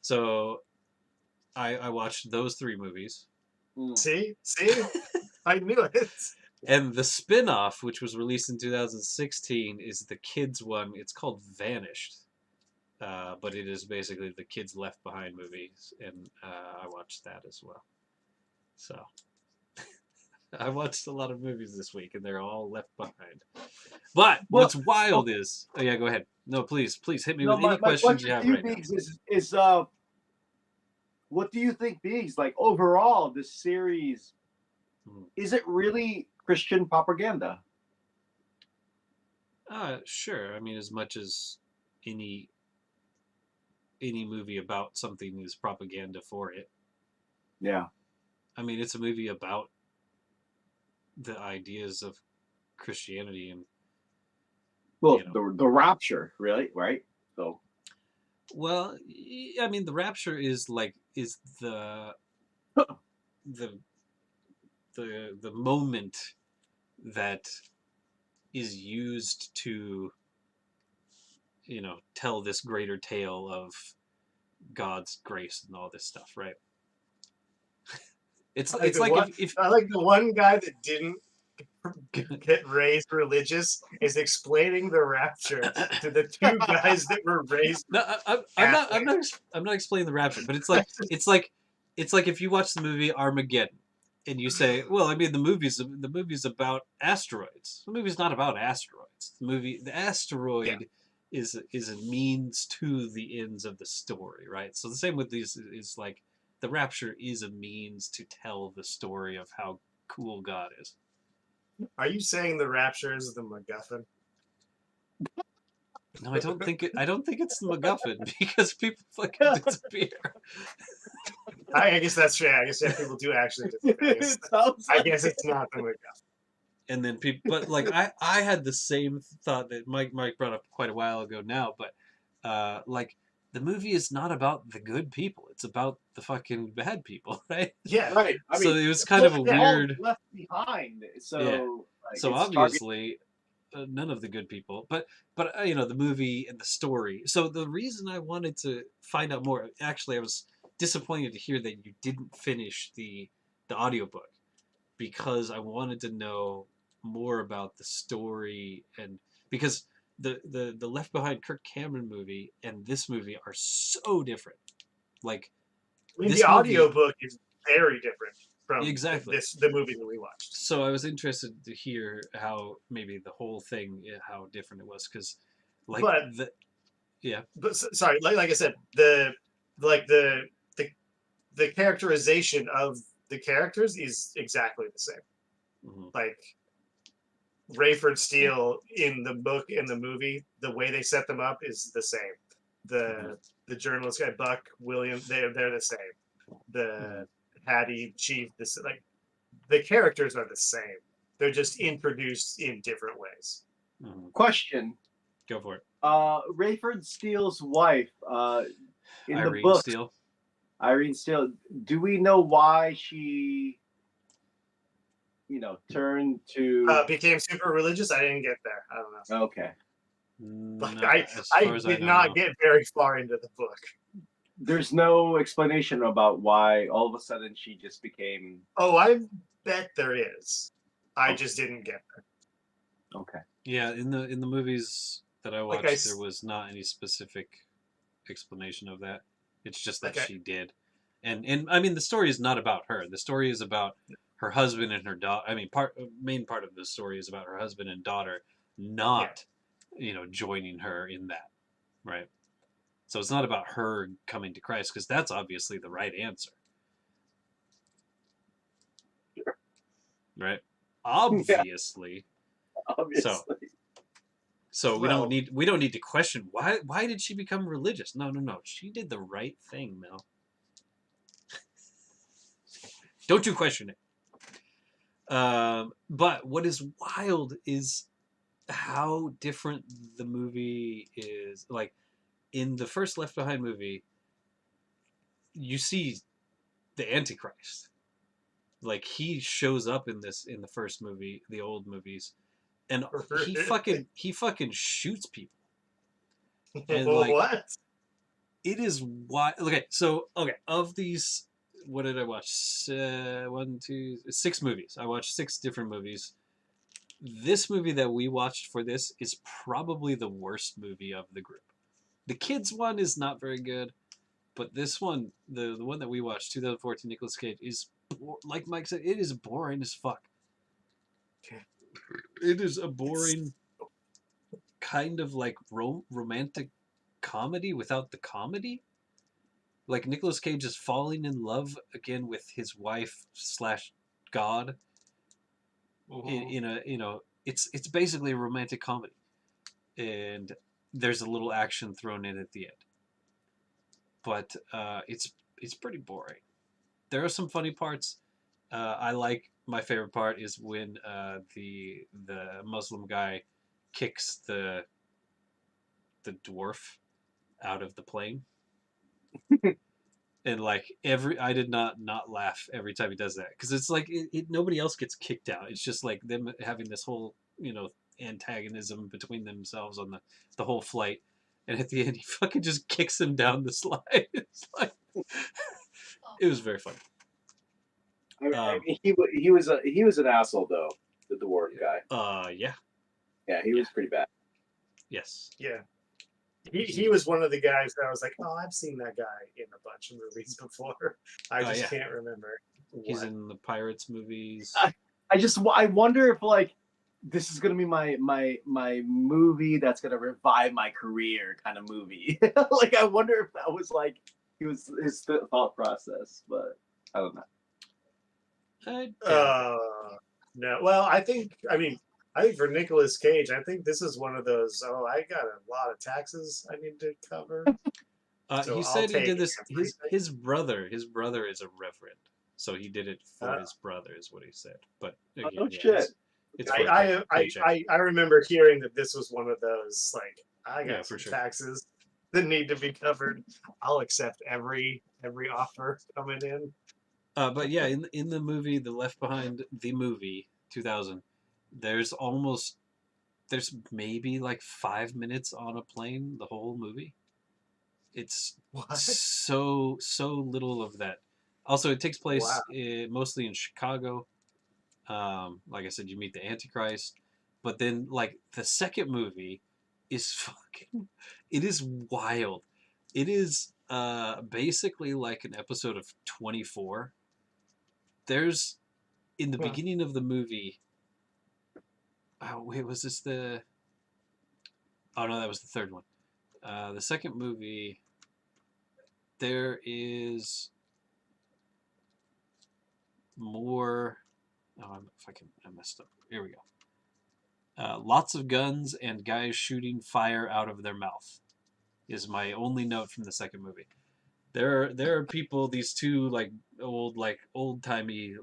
So I watched those 3 movies. See? I knew it. And the spin-off, which was released in 2016, is the kids one. It's called Vanished. But it is basically the kids left behind movies, and I watched that as well. So I watched a lot of movies this week, and they're all left behind. But what's wild is, oh yeah, go ahead. No, please hit me with any questions you have right now. Is what do you think, Biggs? Like overall, this series, is it really Christian propaganda? Sure. I mean, as much as any movie about something is propaganda for it. Yeah. I mean, it's a movie about the ideas of Christianity and the rapture, really, right? So well, I mean, the rapture is the moment that is used to tell this greater tale of God's grace and all this stuff, right? It's like if I like the one guy that didn't get raised religious is explaining the rapture to the 2 guys that were raised. No, I'm not explaining the rapture, but it's like if you watch the movie Armageddon and you say, well, I mean the movie's about asteroids. The movie's not about asteroids. The asteroid is a means to the ends of the story, right? So the same with these is like the rapture is a means to tell the story of how cool God is. Are you saying the rapture is the MacGuffin? No, I don't think it's the MacGuffin because people fucking disappear. I guess that's true. I guess people do actually disappear. I guess it's not the MacGuffin. And then people, but like I had the same thought that Mike brought up quite a while ago now, but like the movie is not about the good people; it's about the fucking bad people, right? Yeah, right. I mean, so it was kind of a weird left behind. So yeah. like, So obviously, none of the good people, but the movie and the story. So the reason I wanted to find out more, actually, I was disappointed to hear that you didn't finish the audiobook because I wanted to know more about the story, and because the Left Behind Kirk Cameron movie and this movie are so different. Like I mean, the audiobook is very different from exactly the movie that we watched. So I was interested to hear how maybe the whole thing, how different it was, because but sorry, like I said, the characterization of the characters is exactly the same. Mm-hmm. Like Rayford Steele in the book and the movie, the way they set them up is the same. The journalist guy Buck William, they're the same. The Hattie Chief, the characters are the same. They're just introduced in different ways. Mm-hmm. Question. Go for it. Rayford Steele's wife, in Irene the book, Steele. Irene Steele. Do we know why she, turned to became super religious? I didn't get there. I don't know. Okay. But I did not get very far into the book. There's no explanation about why all of a sudden she just became. Oh, I bet there is. I just didn't get there. Okay. Yeah, in the movies that I watched, there was not any specific explanation of that. It's just that she did, and I mean the story is not about her. The story is about her husband and her daughter. I mean, main part of the story is about her husband and daughter not, joining her in that, right? So it's not about her coming to Christ, because that's obviously the right answer. Sure. Right? Obviously. Yeah. Obviously. So we don't need to question why did she become religious? No. She did the right thing, Mel. Don't you question it. But what is wild is how different the movie is. Like, in the first Left Behind movie, you see the Antichrist. Like, he shows up in the first movie, the old movies, and he fucking shoots people. And like, What? it is why. Okay, so okay, of these, what did I watch? 6 movies. I watched 6 different movies. This movie that we watched for this is probably the worst movie of the group. The kids one is not very good, but this one, the one that we watched, 2014 Nicolas Cage, is like Mike said, it is boring as fuck. It is a boring kind of like romantic comedy without the comedy. Like Nicolas Cage is falling in love again with his wife slash God. In a, you know, it's basically a romantic comedy, and there's a little action thrown in at the end. But it's pretty boring. There are some funny parts. I like, my favorite part is when the Muslim guy kicks the dwarf out of the plane. And like I did not laugh every time he does that, because it's like nobody else gets kicked out. It's just like them having this whole, you know, antagonism between themselves on the whole flight, and at the end he fucking just kicks him down the slide. It's like, it was very funny. I mean, he was an asshole though, the dwarf guy. Yeah, he was pretty bad. yes, Yeah. He was one of the guys that I was like, oh, I've seen that guy in a bunch of movies before. I just can't remember. He's in the Pirates movies. I wonder if like this is gonna be my movie that's gonna revive my career kind of movie. Like I wonder if that was like his thought process, but I don't know. No. Well, I think for Nicolas Cage, I think this is one of those, oh, I got a lot of taxes I need to cover. So he said he did this. His brother is a reverend, so he did it for his brother, is what he said. But again, shit. I remember hearing that this was one of those, like, I got some taxes that need to be covered. I'll accept every offer coming in. But yeah, in the movie, the Left Behind, the movie 2000, there's maybe like 5 minutes on a plane the whole movie. It's so little of that. Also, it takes place mostly in Chicago. Like I said, you meet the Antichrist, but then like the second movie is it is wild. It is basically like an episode of 24. There's, in the beginning of the movie, oh wait, was this the? Oh no, that was the third one. The second movie, there is more. Oh, I messed up. Here we go. Lots of guns and guys shooting fire out of their mouth is my only note from the second movie. There are people, these two like old timey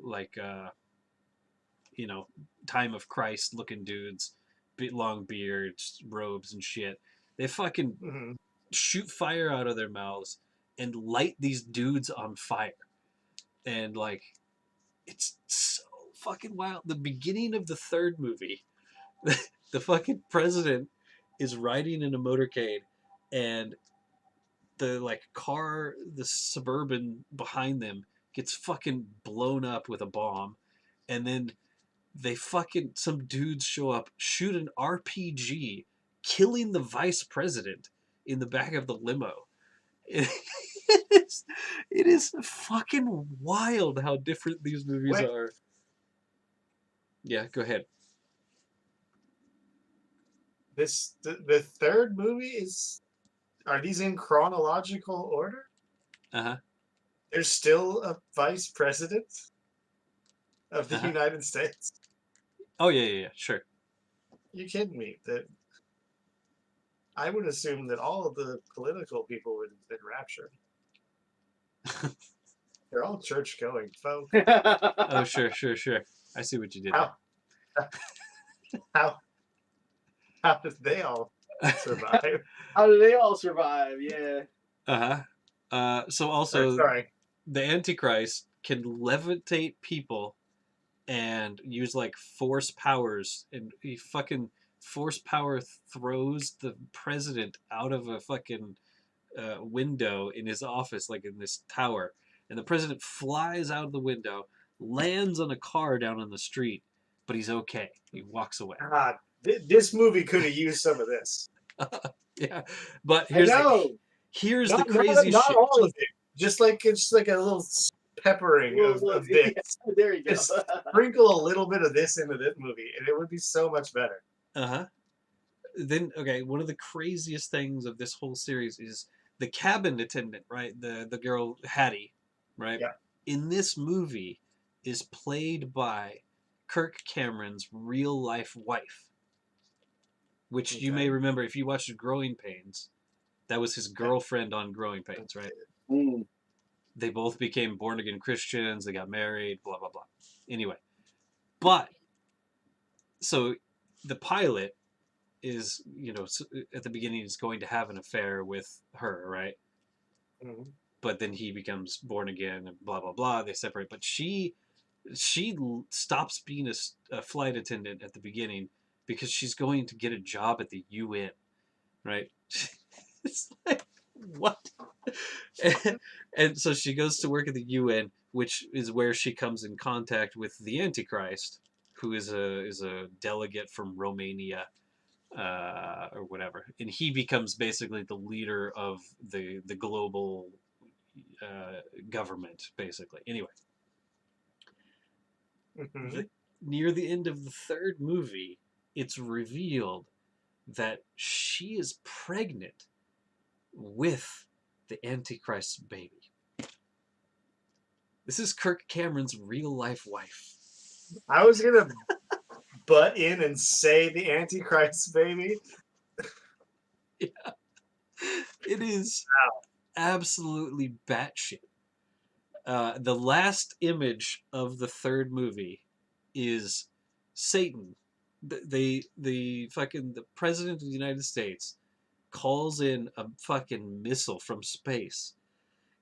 you know, time of Christ looking dudes, long beards, robes and shit. They fucking shoot fire out of their mouths and light these dudes on fire. And like, it's so fucking wild. The beginning of the third movie, the fucking president is riding in a motorcade, and the like car, the Suburban behind them gets fucking blown up with a bomb, and then some dudes show up, shoot an RPG, killing the vice president in the back of the limo. It is fucking wild how different these movies are. Yeah, go ahead. The third movie is. Are these in chronological order? Uh-huh. There's still a vice president of the United States. Oh yeah, sure. You kidding me? That I would assume that all of the political people would have been raptured. They're all church-going folk. Oh, sure. I see what you did there. How did they all survive? How do they all survive? Yeah. So also, the Antichrist can levitate people and use like force powers, and he fucking force power throws the president out of a fucking window in his office, like in this tower, and the president flies out of the window, lands on a car down on the street, but he's okay. He walks away. God, this movie could have used some of this. Yeah, but I know. Here's Not, the crazy not shit. all of it. Just like a little peppering of this. Yeah, there you go. Just sprinkle a little bit of this into this movie, and it would be so much better. Then, okay, one of the craziest things of this whole series is the cabin attendant, right? The girl Hattie, right? Yeah. In this movie, is played by Kirk Cameron's real life wife, which you may remember if you watched Growing Pains. That was his girlfriend on Growing Pains, right? Mm. They both became born again Christians. They got married. Blah blah blah. Anyway, but so the pilot is, at the beginning is going to have an affair with her, right? Mm-hmm. But then he becomes born again and blah blah blah. They separate, but she stops being a flight attendant at the beginning because she's going to get a job at the UN, right? It's like, what? And so she goes to work at the UN, which is where she comes in contact with the Antichrist, who is a delegate from Romania, or whatever, and he becomes basically the leader of the global government, basically. Anyway, near the end of the third movie, it's revealed that she is pregnant with the Antichrist's baby. This is Kirk Cameron's real life wife. I was gonna butt in and say the Antichrist's baby. Yeah. It is absolutely batshit. The last image of the third movie is Satan. The president of the United States calls in a fucking missile from space.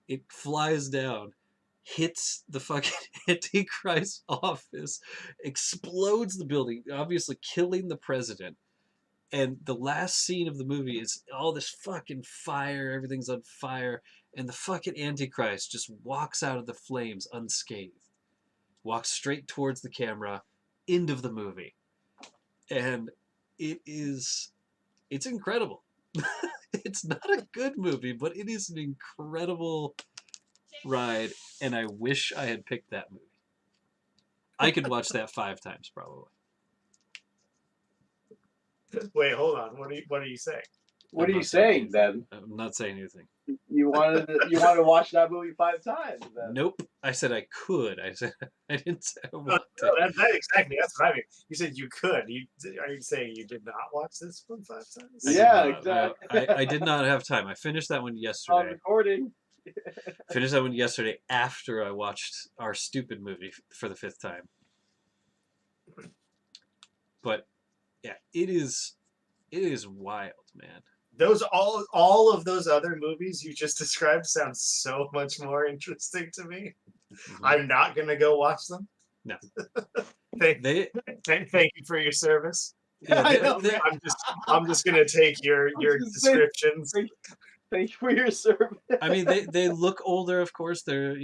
It flies down, hits the fucking Antichrist office, explodes the building, obviously killing the president. And the last scene of the movie is all this fucking fire, everything's on fire, and the fucking Antichrist just walks out of the flames unscathed. Walks straight towards the camera, end of the movie. And it's incredible. It's not a good movie, but it is an incredible ride, and I wish I had picked that movie. I could watch that 5 times probably. Wait, hold on. What are you saying? What are you saying then? I'm not saying anything. You wanted to watch that movie 5 times then? Nope. I said I could. I didn't say I wanted to. No, that exactly. That's what I mean. You said you could. Are you saying you did not watch this one 5 times? Yeah, exactly. I did not have time. I finished that one yesterday. On recording. Finished that one yesterday after I watched our stupid movie for the 5th time. But yeah, it is wild, man. Those all of those other movies you just described sound so much more interesting to me. Mm-hmm. I'm not gonna go watch them. No. Thank you for your service. Yeah, I'm just gonna take your descriptions. Thank you for your service. I mean, they look older, of course. They're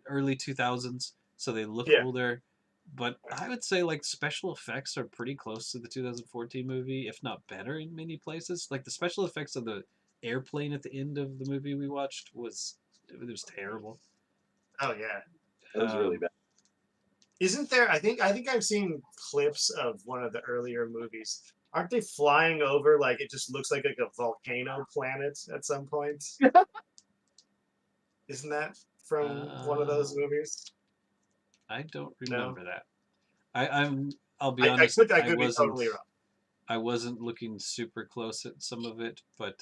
early 2000s, so they look older. But I would say like special effects are pretty close to the 2014 movie, if not better in many places. Like the special effects of the airplane at the end of the movie we watched was terrible. Oh yeah, it was really bad. Isn't there? I think I've seen clips of one of the earlier movies. Aren't they flying over like it just looks like a volcano planet at some point? Isn't that from one of those movies? I don't remember that. I'll be honest. I could be totally wrong. I wasn't looking super close at some of it, but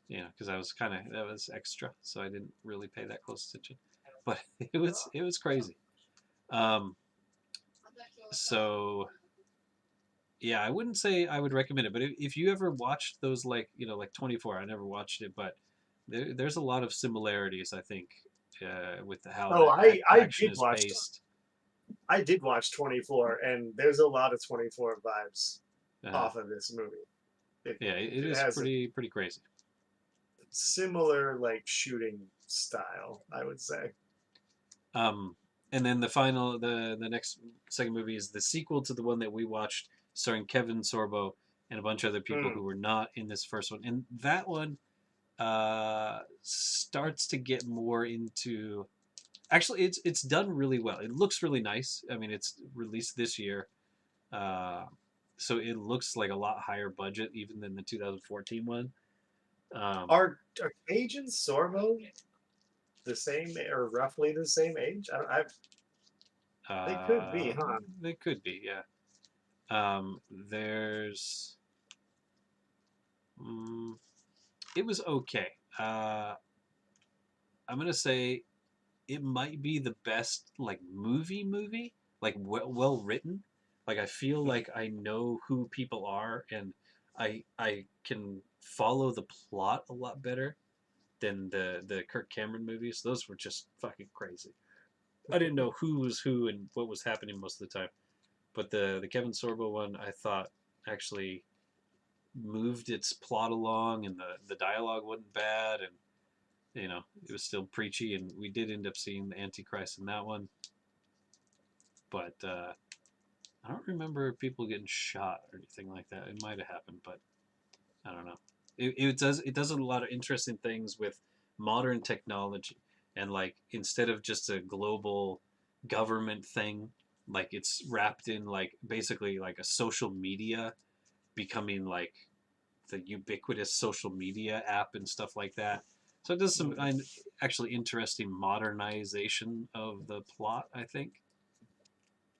because that was extra, so I didn't really pay that close attention. But it was crazy. So yeah, I wouldn't say I would recommend it, but if you ever watched those like 24, I never watched it, but there's a lot of similarities, I think. With how action is based. I did watch 24, and there's a lot of 24 vibes. off of this movie. Yeah, it is has pretty crazy. Similar like shooting style, I would say. And then the next second movie is the sequel to the one that we watched, starring Kevin Sorbo and a bunch of other people who were not in this first one. And that one starts to get more into. Actually, it's done really well. It looks really nice. I mean, it's released this year, so it looks like a lot higher budget even than the 2014 one. Are Cage and Sorbo the same or roughly the same age? They could be, huh? They could be, yeah. There's. It was okay. I'm gonna say it might be the best like movie, like well written. Like I feel like I know who people are, and I can follow the plot a lot better than the Kirk Cameron movies. Those were just fucking crazy. I didn't know who was who and what was happening most of the time. But the Kevin Sorbo one, I thought actually moved its plot along, and the dialogue wasn't bad, and it was still preachy, and we did end up seeing the Antichrist in that one. But I don't remember people getting shot or anything like that. It might have happened, but I don't know. It does a lot of interesting things with modern technology, and like instead of just a global government thing, like it's wrapped in like basically like a social media becoming like the ubiquitous social media app and stuff like that. So it does some actually interesting modernization of the plot, I think.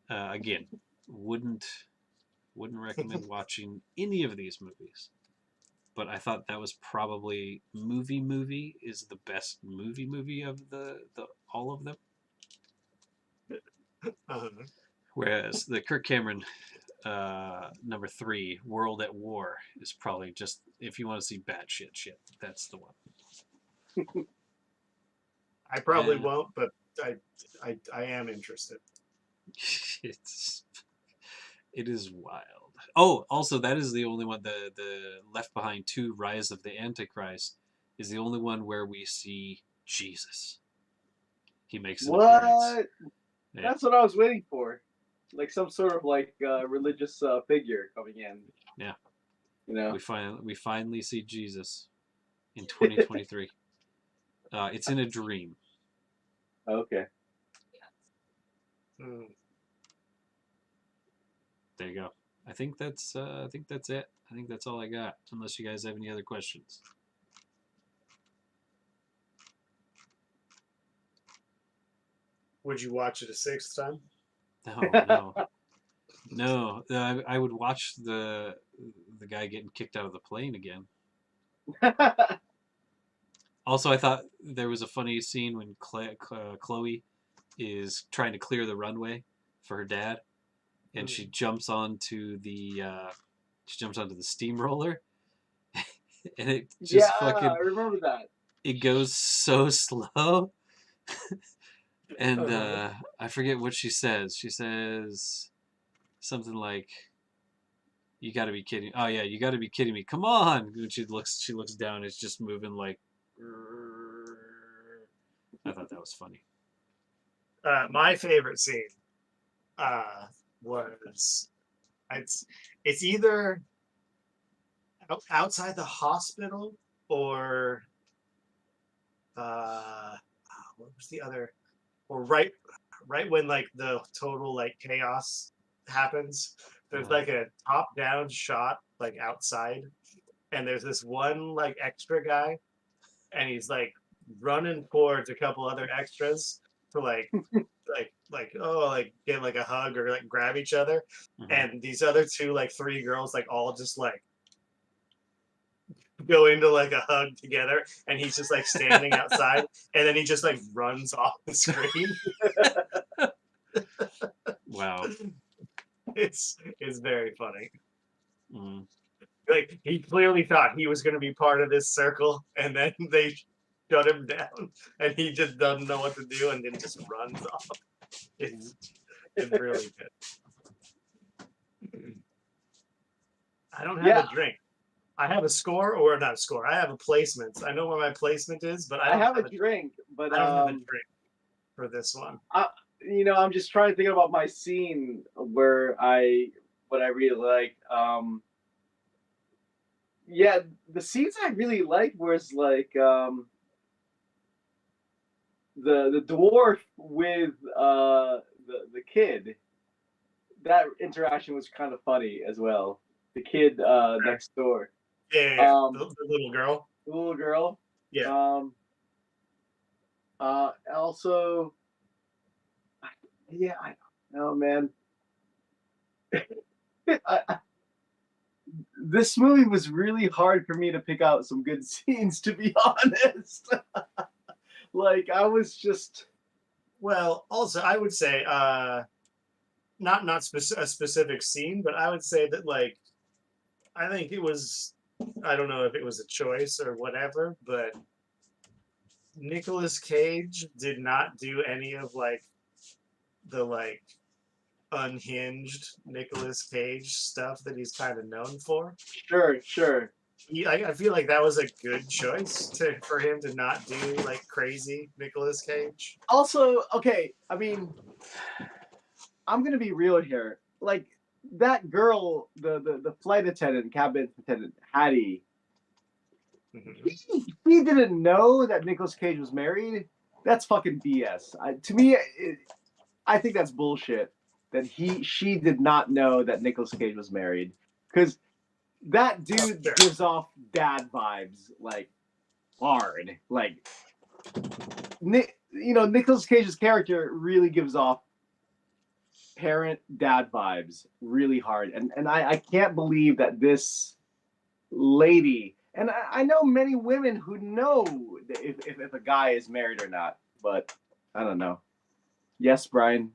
Again, wouldn't recommend watching any of these movies, but I thought that was probably movie is the best movie of the all of them. Whereas the Kirk Cameron number 3, World at War, is probably just, if you want to see bad shit, that's the one. I probably won't, but I am interested. It is wild. Oh, also that is the only one, the Left Behind 2, Rise of the Antichrist, is the only one where we see Jesus. He makes an appearance. Yeah. That's what I was waiting for. Like some sort of like religious figure coming in. Yeah. We finally see Jesus in 2023. It's in a dream. Okay. There you go. I think that's it. I think that's all I got. Unless you guys have any other questions. Would you watch it a 6th time? No. I would watch the guy getting kicked out of the plane again. Also, I thought there was a funny scene when Chloe is trying to clear the runway for her dad, and she jumps onto the steamroller, and it just fucking. I remember that. It goes so slow. And I forget what she says. She says something like, "You got to be kidding! Oh yeah, you got to be kidding me! Come on!" When she looks down. It's just moving like. I thought that was funny. My favorite scene was it's either outside the hospital or what was the other? Or right when like the total like chaos happens, there's like a top down shot like outside, and there's this one like extra guy, and he's like running towards a couple other extras to like get like a hug or like grab each other, and these other 2 like 3 girls like all just like go into like a hug together, and he's just like standing outside, and then he just like runs off the screen. Wow. It's very funny. Like he clearly thought he was going to be part of this circle, and then they shut him down, and he just doesn't know what to do, and then just runs off. It's really good. I don't have Yeah. a drink. I have a score, or not a score. I have a placement. I know what my placement is, but I I don't have a drink, but I don't have a drink for this one. I'm just trying to think about my scene where what I really like. Yeah, the scenes I really like was like the dwarf with the kid. That interaction was kind of funny as well. The kid next door. Yeah. The little girl. The little girl. Yeah. Also, yeah, I don't know, man. This movie was really hard for me to pick out some good scenes, to be honest. Like, I was just. Well, also, I would say, not a specific scene, but I would say that, like, I think it was, I don't know if it was a choice or whatever, but Nicolas Cage did not do any of, like, the, like, unhinged Nicolas Cage stuff that he's kind of known for. Sure. I feel like that was a good choice for him to not do like crazy Nicolas Cage. Also, okay, I mean, I'm gonna be real here. Like that girl, the flight attendant, cabin attendant, Hattie. Mm-hmm. He didn't know that Nicolas Cage was married. That's fucking BS. To me, I think that's bullshit. That she did not know that Nicolas Cage was married, because that dude gives off dad vibes like hard. Like Nicolas Cage's character really gives off parent dad vibes really hard, and I can't believe that this lady, and I know many women who know if a guy is married or not, but I don't know. Yes, Brian.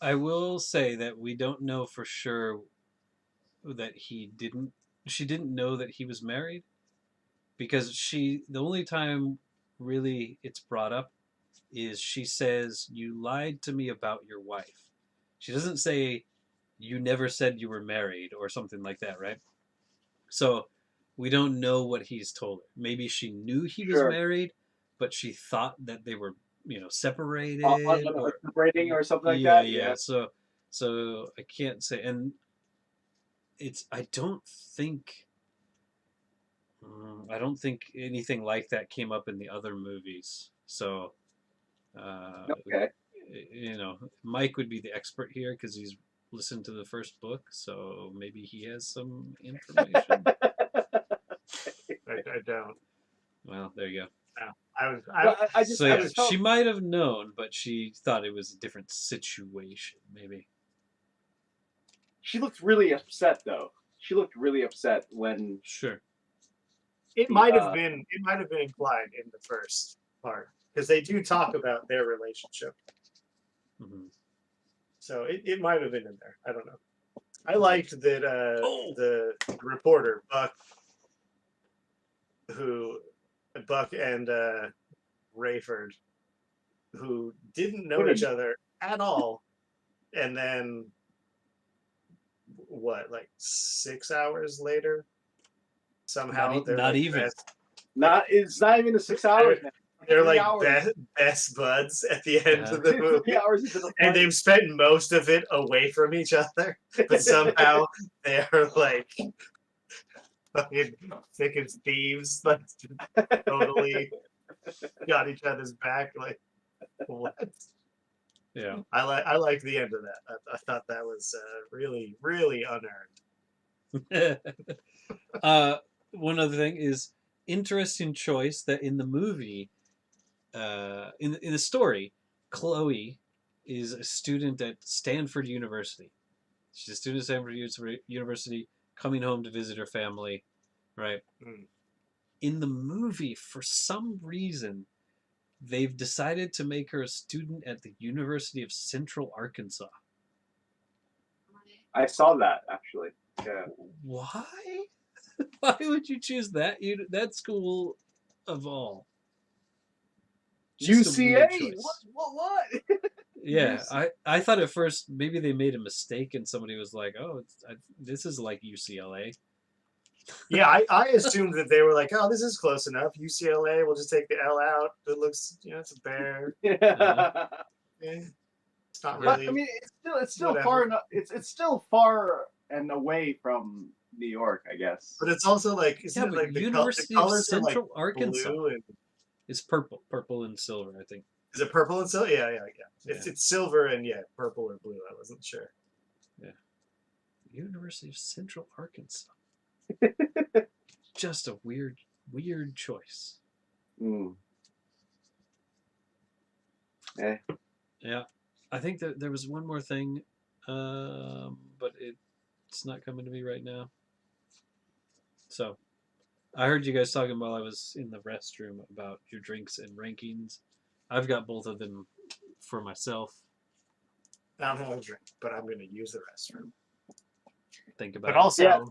I will say that we don't know for sure that she didn't know that he was married, because the only time really it's brought up is she says, "You lied to me about your wife." She doesn't say, "You never said you were married," or something like that, right? So we don't know what he's told her. Maybe she knew he was married, but she thought that they were, separated, or separating or something like that. Yeah. So I can't say, and I don't think anything like that came up in the other movies. So, Okay. Mike would be the expert here because he's listened to the first book, so maybe he has some information. I don't. Well, there you go. No, she might have known, but she thought it was a different situation, maybe. She looked really upset, though. She looked really upset when. Sure. It might have been implied in the first part, because they do talk about their relationship. Mm-hmm. So it might have been in there. I don't know. I liked that the reporter Buck and Rayford, who didn't know each other at all, and then like 6 hours later, somehow it's not even the 6 hours now. They're like best buds at the end of the movie. 3 hours into the and they've spent most of it away from each other, but somehow they're like fucking thick as thieves, like totally got each other's back. Like what? Yeah, I like the end of that. I thought that was really, really unearned. One other thing is interesting choice that in the movie, in the story, Chloe is a student at Stanford University. She's a student at Stanford University, coming home to visit her family, right? Mm. In the movie, for some reason, they've decided to make her a student at the University of Central Arkansas. I saw that, actually. Yeah. Why? Why would you choose that school of all? Just UCA? What? Yeah, I thought at first maybe they made a mistake and somebody was like, "Oh, this is like UCLA," Yeah, I assumed that they were like, oh, this is close enough. UCLA, we'll just take the L out. It looks, it's a bear. Yeah. Eh, it's not Yeah. But really. I mean, it's still whatever. far enough. It's still far and away from New York, I guess. But it's also like, isn't Yeah, it but like the University of colors are like Central Arkansas. blue and It's purple and silver, I think. is it purple and silver? Yeah. Yeah. It's silver and purple or blue. I wasn't sure. Yeah. University of Central Arkansas. Just a weird choice. Mm. Yeah. I think that there was one more thing, but it's not coming to me right now. So, I heard you guys talking while I was in the restroom about your drinks and rankings. I've got both of them for myself. I don't have a drink, but I'm going to use the restroom. Think about But it. also, Yeah.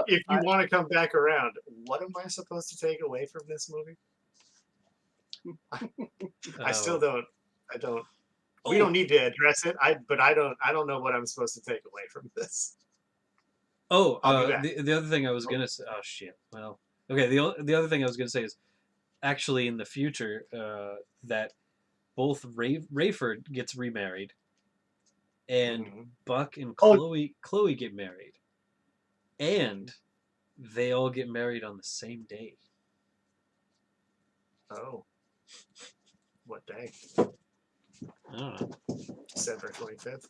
if you want to come back around, what am I supposed to take away from this movie? I still don't. I don't. We don't need to address it. But I don't know what I'm supposed to take away from this. Oh, I'll be back. the other thing I was gonna say. Oh shit. Well, okay. The other thing I was gonna say is actually in the future that both Rayford gets remarried, and Mhm. Buck and Oh. Chloe get married, and they all get married on the same day. Oh, what day? I don't know. December 25th.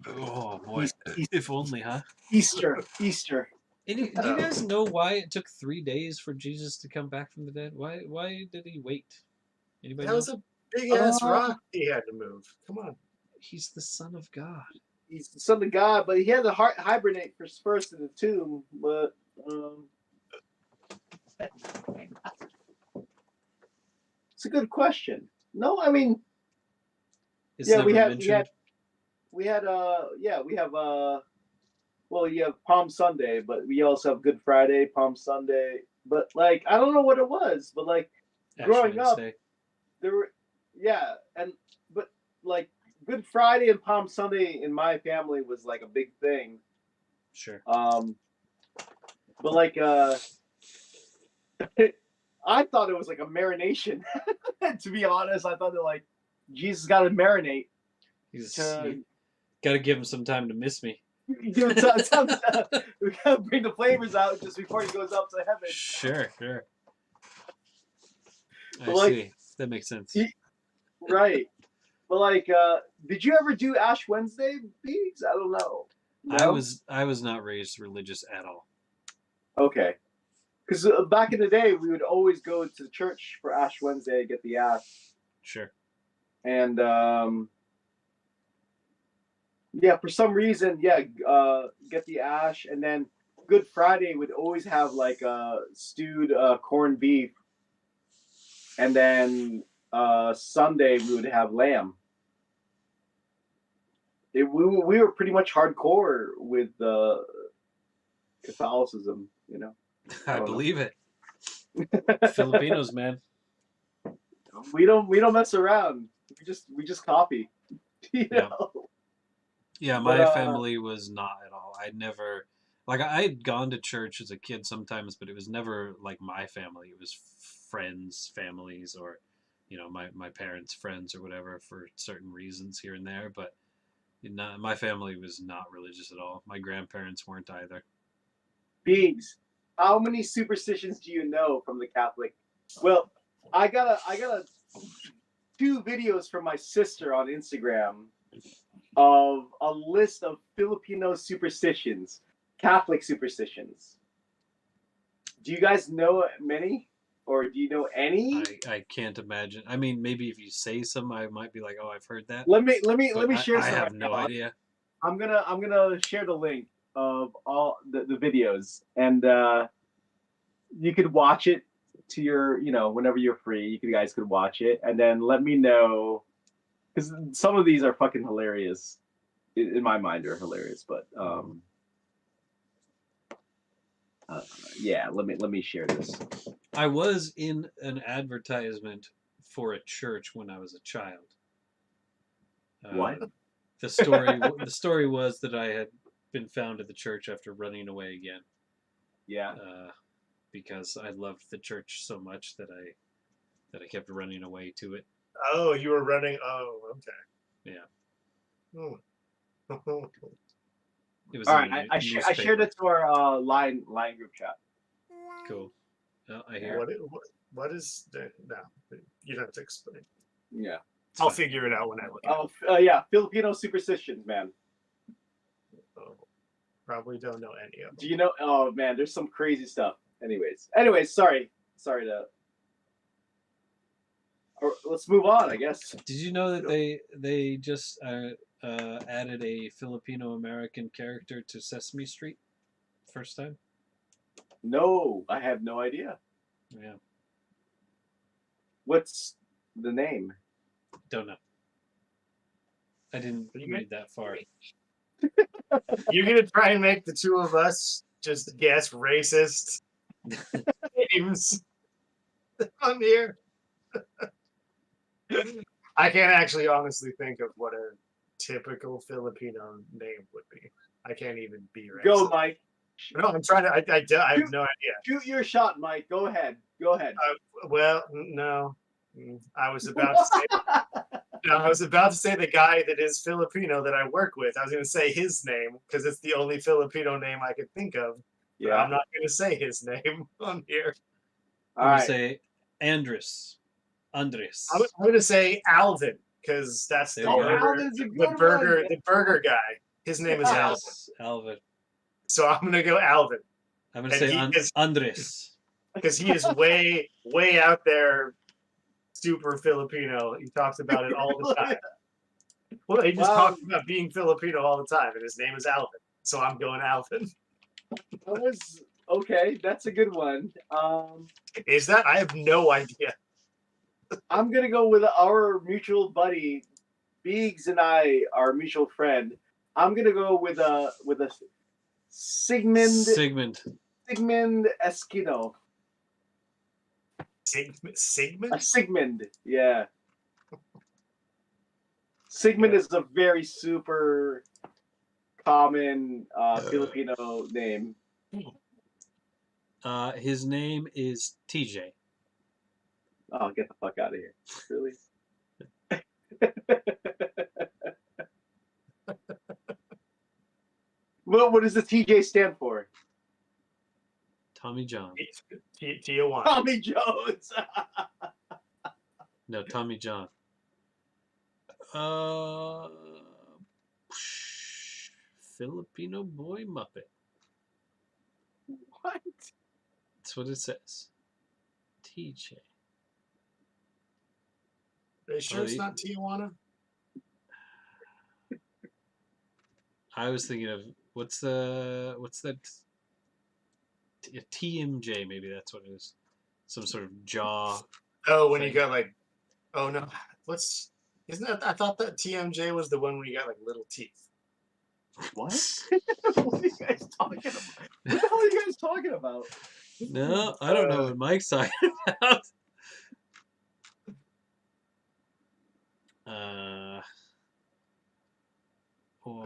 Oh boy, Easter. if only, huh? Easter. Do you guys know why it took 3 days for Jesus to come back from the dead? Why did he wait? Anybody That know? was a big ass rock he had to move. Come on. He's the Son of God. He's the son of God, but he had to hibernate first in the tomb. But it's a good question. No, I mean, It's yeah, never mentioned. we have well, you have Palm Sunday, but we also have Good Friday, Palm Sunday. But like, I don't know what it was, but like Ash growing up, Wednesday. there were but like Good Friday and Palm Sunday in my family was like a big thing. Sure. But like I thought it was like a marination. To be honest, I thought that like Jesus got to marinate. He's got to give him some time to miss me. Give it time we gotta bring the flavors out just before he goes up to heaven. Sure. I like, see. That makes sense. Right. But like, did you ever do Ash Wednesday, Beads? I don't know. No? I was not raised religious at all. Okay. Because back in the day, we would always go to church for Ash Wednesday and get the ash. Sure. And for some reason, get the ash, and then Good Friday would always have like stewed corned beef, and then Sunday we would have lamb. We were pretty much hardcore with Catholicism, you know. I believe it. Filipinos, man. We don't mess around. We just copy. You know? Yeah, my family was not at all. I never, like, I had gone to church as a kid sometimes, but it was never like my family. It was friends, families, or, my parents' friends or whatever for certain reasons here and there. But my family was not religious at all. My grandparents weren't either. Biggs, how many superstitions do you know from the Catholic? Well, I got 2 videos from my sister on Instagram of a list of Filipino superstitions, Catholic superstitions. Do you guys know many, or do you know any? I can't imagine. I mean, maybe if you say some, I might be like, oh, I've heard that. Let me share some. I have no idea. I'm gonna share the link of all the videos, and you could watch it to your, whenever you're free. You guys could watch it, and then let me know, because some of these are fucking hilarious. In my mind, are hilarious, but let me share this. I was in an advertisement for a church when I was a child. What? The story was that I had been found at the church after running away again. Yeah. Because I loved the church so much that I kept running away to it. Oh, you were running. Oh, okay. Yeah. Hmm. It was All in right. the I shared newspaper. it to our line group chat. Cool. Oh, I hear. What is the no? You don't have to explain. Yeah. I'll figure it out when I look at it. Oh, yeah. Filipino superstitions, man. Oh, probably don't know any of them. Do you know? Oh man, there's some crazy stuff. Anyways, sorry to. Or let's move on, I guess. Did you know that they just added a Filipino American character to Sesame Street? First time? No, I have no idea. Yeah. What's the name? Don't know. I didn't read that far. You're gonna try and make the two of us just guess racist names on here. I can't actually honestly think of what a typical Filipino name would be. I can't even be racist. Go, Mike. No, I'm trying to. I have no idea. Shoot your shot, Mike. Go ahead. Well, no. I was about to say. No, I was about to say the guy that is Filipino that I work with. I was going to say his name because it's the only Filipino name I could think of. Yeah. I'm not going to say his name on here. I'm going to say Andres. I'm going to say Alvin because that's the burger guy. His name is Alvin. Alvin. So I'm going to go Alvin. I'm going to say Andres. Because he is way, way out there. Super Filipino. He talks about it all the time. Well, he just talks about being Filipino all the time, and his name is Alvin. So I'm going Alvin. Okay. That's a good one. Is that? I have no idea. I'm gonna go with our mutual buddy, Biggs, and our mutual friend. I'm gonna go with a Sigmund Esquino. Sigmund? A Sigmund, yeah. Sigmund is a very super common Filipino name. His name is TJ. Oh, get the fuck out of here. Really? What does the TJ stand for? Tommy John. Tijuana. Tommy Jones. No, Tommy John. Filipino boy Muppet. What? That's what it says. TJ. Are you sure it's not Tijuana? I was thinking of what's that? TMJ, maybe that's what it is. Some sort of jaw. Oh, when you got like, oh no, isn't that? I thought that TMJ was the one where you got like little teeth. What? What are you guys talking about? What the hell are you guys talking about? No, I don't know what Mike's talking about. I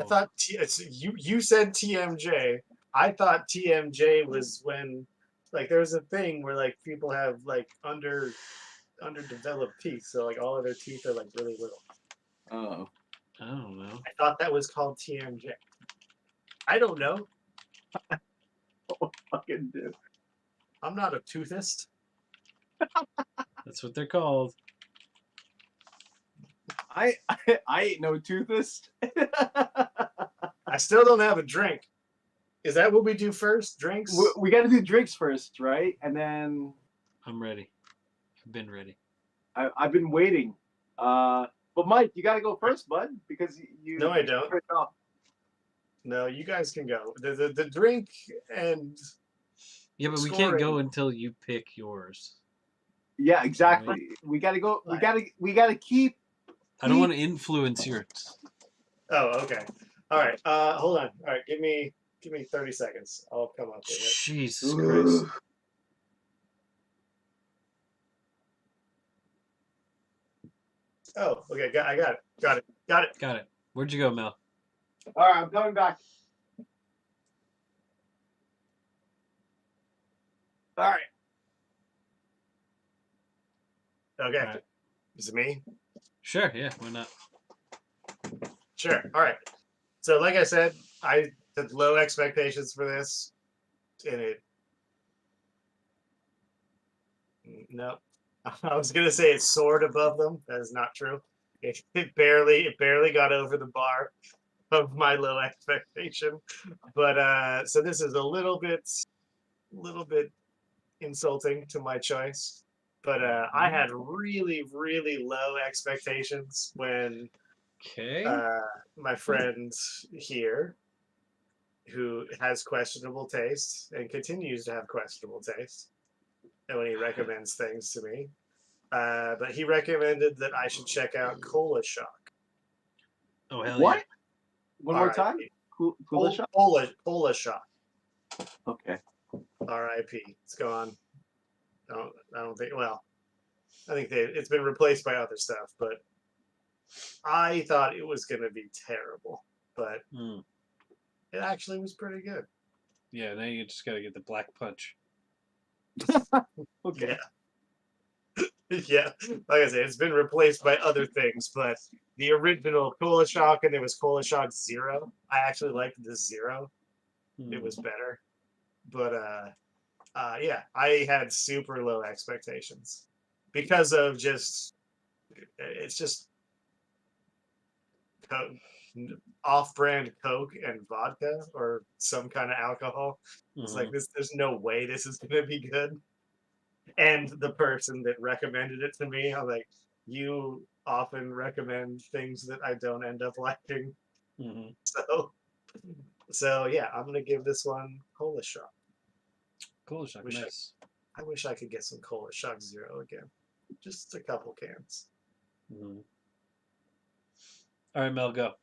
thought you said TMJ. I thought TMJ was when like there's a thing where like people have like underdeveloped teeth, so like all of their teeth are like really little. Oh, I don't know. I thought that was called TMJ. I don't know. what fucking do? I'm not a toothist. That's what they're called. I ain't no toothist. I still don't have a drink. Is that what we do first? Drinks? We got to do drinks first, right? And then I'm ready. I've been ready. I've been waiting. But Mike, you got to go first, bud, because you. No, I don't. No, you guys can go. The drink and. Yeah, but we can't go until you pick yours. Yeah, exactly. Right. We got to go. We got to keep. I don't want to influence yours. Oh, okay. All right. Hold on. All right. Give me 30 seconds. I'll come up with it. Jesus Christ. Oh, okay. I got it. Got it. Where'd you go, Mel? All right, I'm coming back. All right. Okay. All right. Is it me? Sure, yeah, why not? Sure. All right. So, like I said, I had low expectations for this, and it. No, I was gonna say it soared above them. That is not true. It barely got over the bar of my low expectation. But so this is a little bit insulting to my choice. But I had really low expectations when Okay. my friend here, who has questionable taste and continues to have questionable taste, and when he recommends things to me, but he recommended that I should check out Cola Shock. Oh, hell What? One more R.I.P. time? Cool shot? Cola Shock. Okay. R.I.P. It's gone. I don't think. Well, I think it's been replaced by other stuff, but I thought it was going to be terrible, but it actually was pretty good. Yeah, now you just gotta get the black punch. Okay. Yeah, like I said, it's been replaced by other things, but the original Cola Shock, and there was Cola Shock Zero. I actually liked the Zero. It was better, but yeah, I had super low expectations because of it's just off-brand Coke and vodka or some kind of alcohol. It's like this. There's no way this is gonna be good. And the person that recommended it to me, I'm like, you often recommend things that I don't end up liking. So yeah, I'm gonna give this one Cola Shock. Cola Shock, nice. I wish I could get some Cola Shock Zero again, just a couple cans. All right, Mel, go.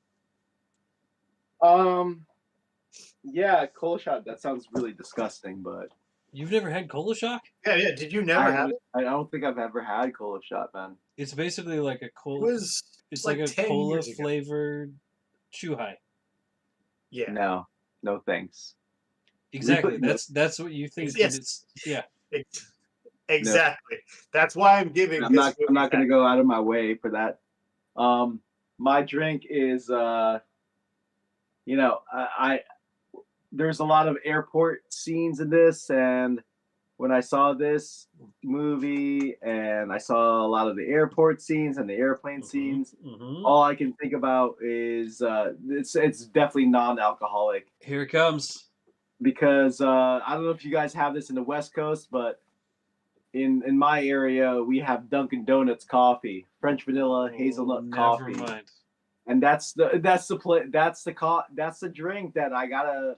Yeah, cola shot. That sounds really disgusting, but You've never had Cola Shock? Yeah. Did you never have it? I don't think I've ever had cola shot, man. It's basically like a cola. It's like like a 10 cola years ago. flavored chew high. Yeah. No thanks. Exactly. Really? That's what you think. Yes. It's yeah. Exactly. That's why I'm giving. I'm not going to go out of my way for that. My drink is, there's a lot of airport scenes in this, and when I saw this movie and I saw a lot of the airport scenes and the airplane scenes, all I can think about is it's definitely non-alcoholic. Here it comes. Because I don't know if you guys have this in the West Coast, but in my area we have Dunkin' Donuts coffee, French vanilla hazelnut coffee. Never mind. And that's the drink that I gotta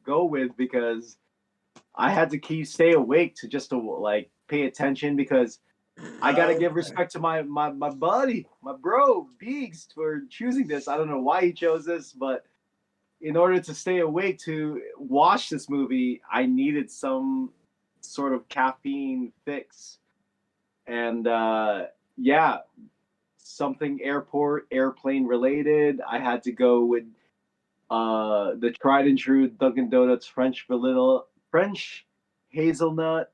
go with because I had to stay awake to like pay attention because I gotta give respect to my buddy, my bro Beegs for choosing this. I don't know why he chose this, but in order to stay awake to watch this movie, I needed some sort of caffeine fix. And something airplane related. I had to go with the tried and true Dunkin' Donuts French hazelnut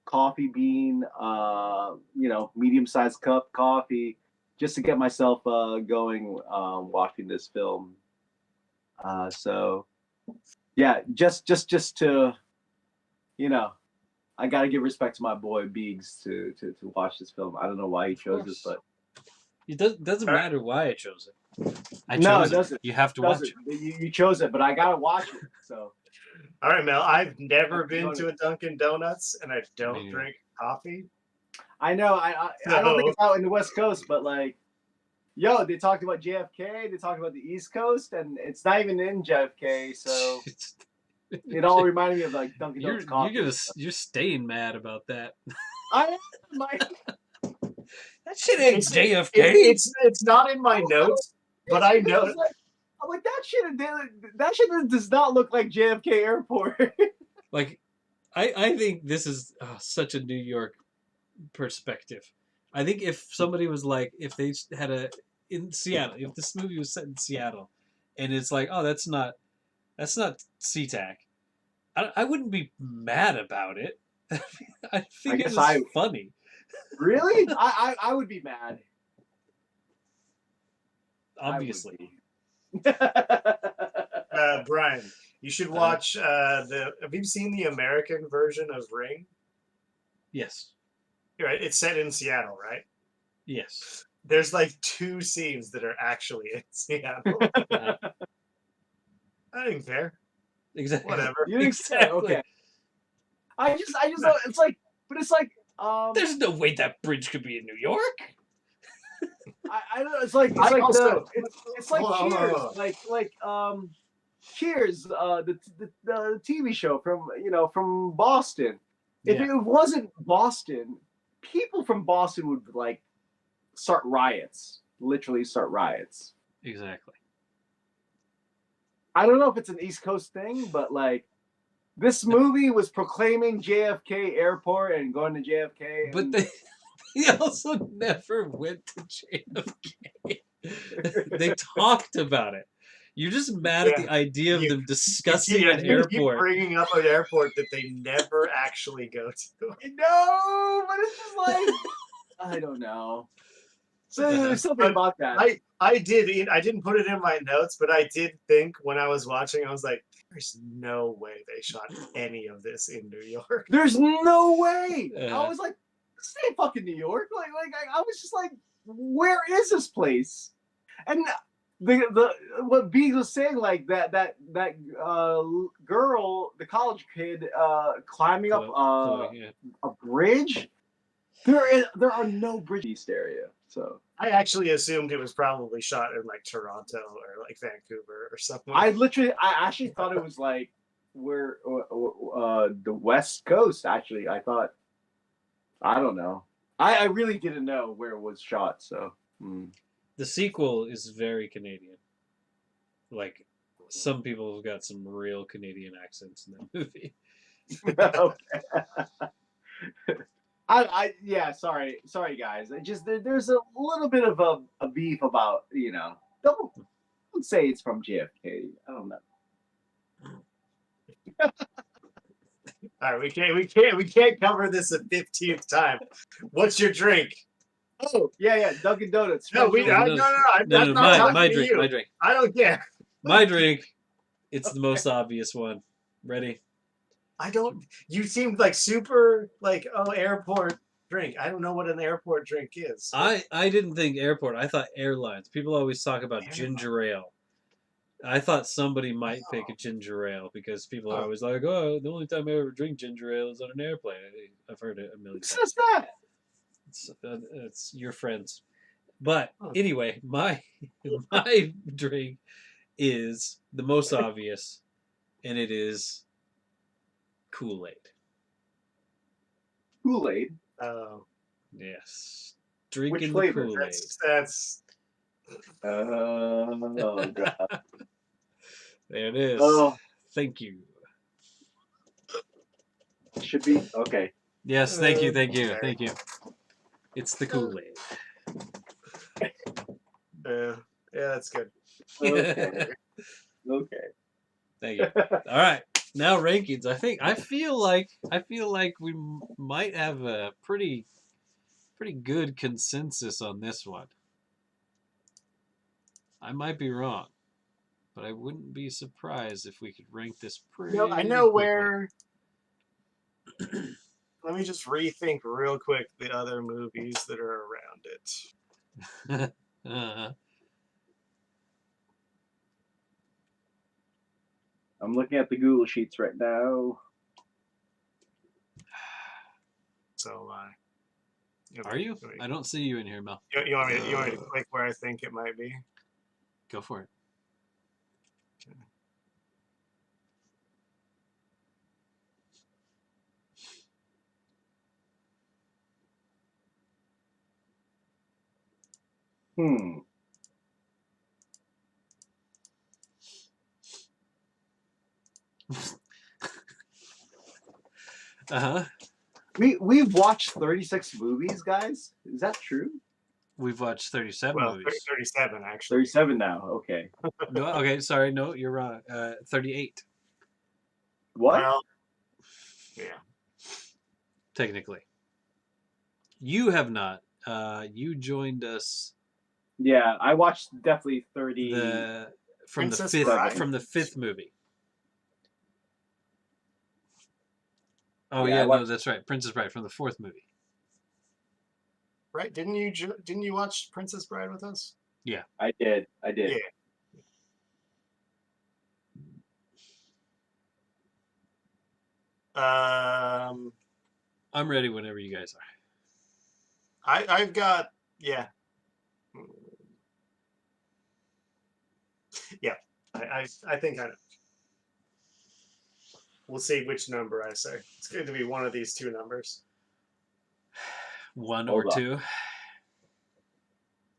coffee bean, medium-sized cup coffee, just to get myself going watching this film. So yeah, just to, I gotta give respect to my boy Beegs to watch this film. I don't know why he chose this, but it doesn't matter why I chose it. It doesn't. You have to watch it. You chose it, but I gotta watch it. So. All right, Mel. I've never been to a Dunkin' Donuts, and I don't drink coffee. I know. I don't think it's out in the West Coast, but like, they talked about JFK. They talked about the East Coast, and it's not even in JFK. So it all reminded me of like Dunkin' Donuts coffee. You're staying mad about that. I am. That shit ain't JFK. It's not in my notes, but I know. I'm like that shit does not look like JFK Airport. Like, I think this is such a New York perspective. I think if somebody was like, if they had in Seattle, if this movie was set in Seattle, and it's like, oh, that's not SeaTac, I wouldn't be mad about it. I think it guess was funny. Really? I would be mad. Obviously. Brian, you should watch have you seen the American version of Ring? Yes. Right, it's set in Seattle, right? Yes. There's like 2 scenes that are actually in Seattle. I didn't care. Exactly. Whatever. You think so? Okay. I just don't, it's like, but it's like there's no way that bridge could be in New York. I don't know. It's like it's like Cheers, Cheers, the TV show from Boston. If it wasn't Boston, people from Boston would like start riots, literally start riots. Exactly. I don't know if it's an East Coast thing, but like this movie was proclaiming JFK Airport and going to JFK. But they also never went to JFK. They talked about it. You're just mad at the idea of them discussing an airport. You keep bringing up an airport that they never actually go to. No, but it's just like I don't know. So there's something about that. I didn't put it in my notes, but I did think when I was watching, I was like, "There's no way they shot any of this in New York." There's no way. I was like, "This ain't fucking New York." Like I was just like, "Where is this place?" And the what B was saying, like that girl, the college kid, climbing up a bridge. There are no bridges in East area, so I actually assumed it was probably shot in like Toronto or like Vancouver or something. I actually thought it was like where the West Coast. Actually, I thought, I don't know. I really didn't know where it was shot. So the sequel is very Canadian. Like some people have got some real Canadian accents in that movie. Yeah, sorry guys. There's a little bit of a beef about, don't say it's from JFK. I don't know. All right, we can't cover this a 15th time. What's your drink? Oh, yeah, Dunkin' Donuts. No, my drink. I don't care. My drink. It's the most obvious one. Ready? You seemed like super airport drink. I don't know what an airport drink is. I didn't think airport. I thought airlines. People always talk about ginger ale. I thought somebody might pick a ginger ale because people are always like, "Oh, the only time I ever drink ginger ale is on an airplane." I've heard it a million times. What's that? It's your friends. But anyway, my drink is the most obvious, and it is Kool-Aid. Kool-Aid? Oh. Yes. Drinking Which the flavor? Kool-Aid. That's oh, God. There it is. Oh. Thank you. Should be? Okay. Yes, thank you. It's the Kool-Aid. Yeah, that's good. Okay. Thank you. All right. Now rankings. I feel like we might have a pretty good consensus on this one. I might be wrong, but I wouldn't be surprised if we could rank this pretty. I know quickly. where. Let me just rethink real quick the other movies that are around it. I'm looking at the Google Sheets right now. So, are you? I don't see you in here, Mel. You want me to click where I think it might be? Go for it. Okay. We've watched 36 movies, guys. Is that true? We've watched 37 movies. 37 actually. 37 now. Okay. No, okay, sorry, no, you're wrong. 38. What? Well, yeah. technically. You have not. You joined us Yeah, I watched definitely 30. from Princess the Bride? from the fifth movie. Oh Yeah, I yeah, no, watched- that's right. Princess Bride from the fourth movie. Right? Didn't you watch Princess Bride with us? I did. Yeah. I'm ready whenever you guys are. I've got yeah. Yeah. I think I know. We'll see which number I say. It's going to be one of these two numbers. One Hold or on. two.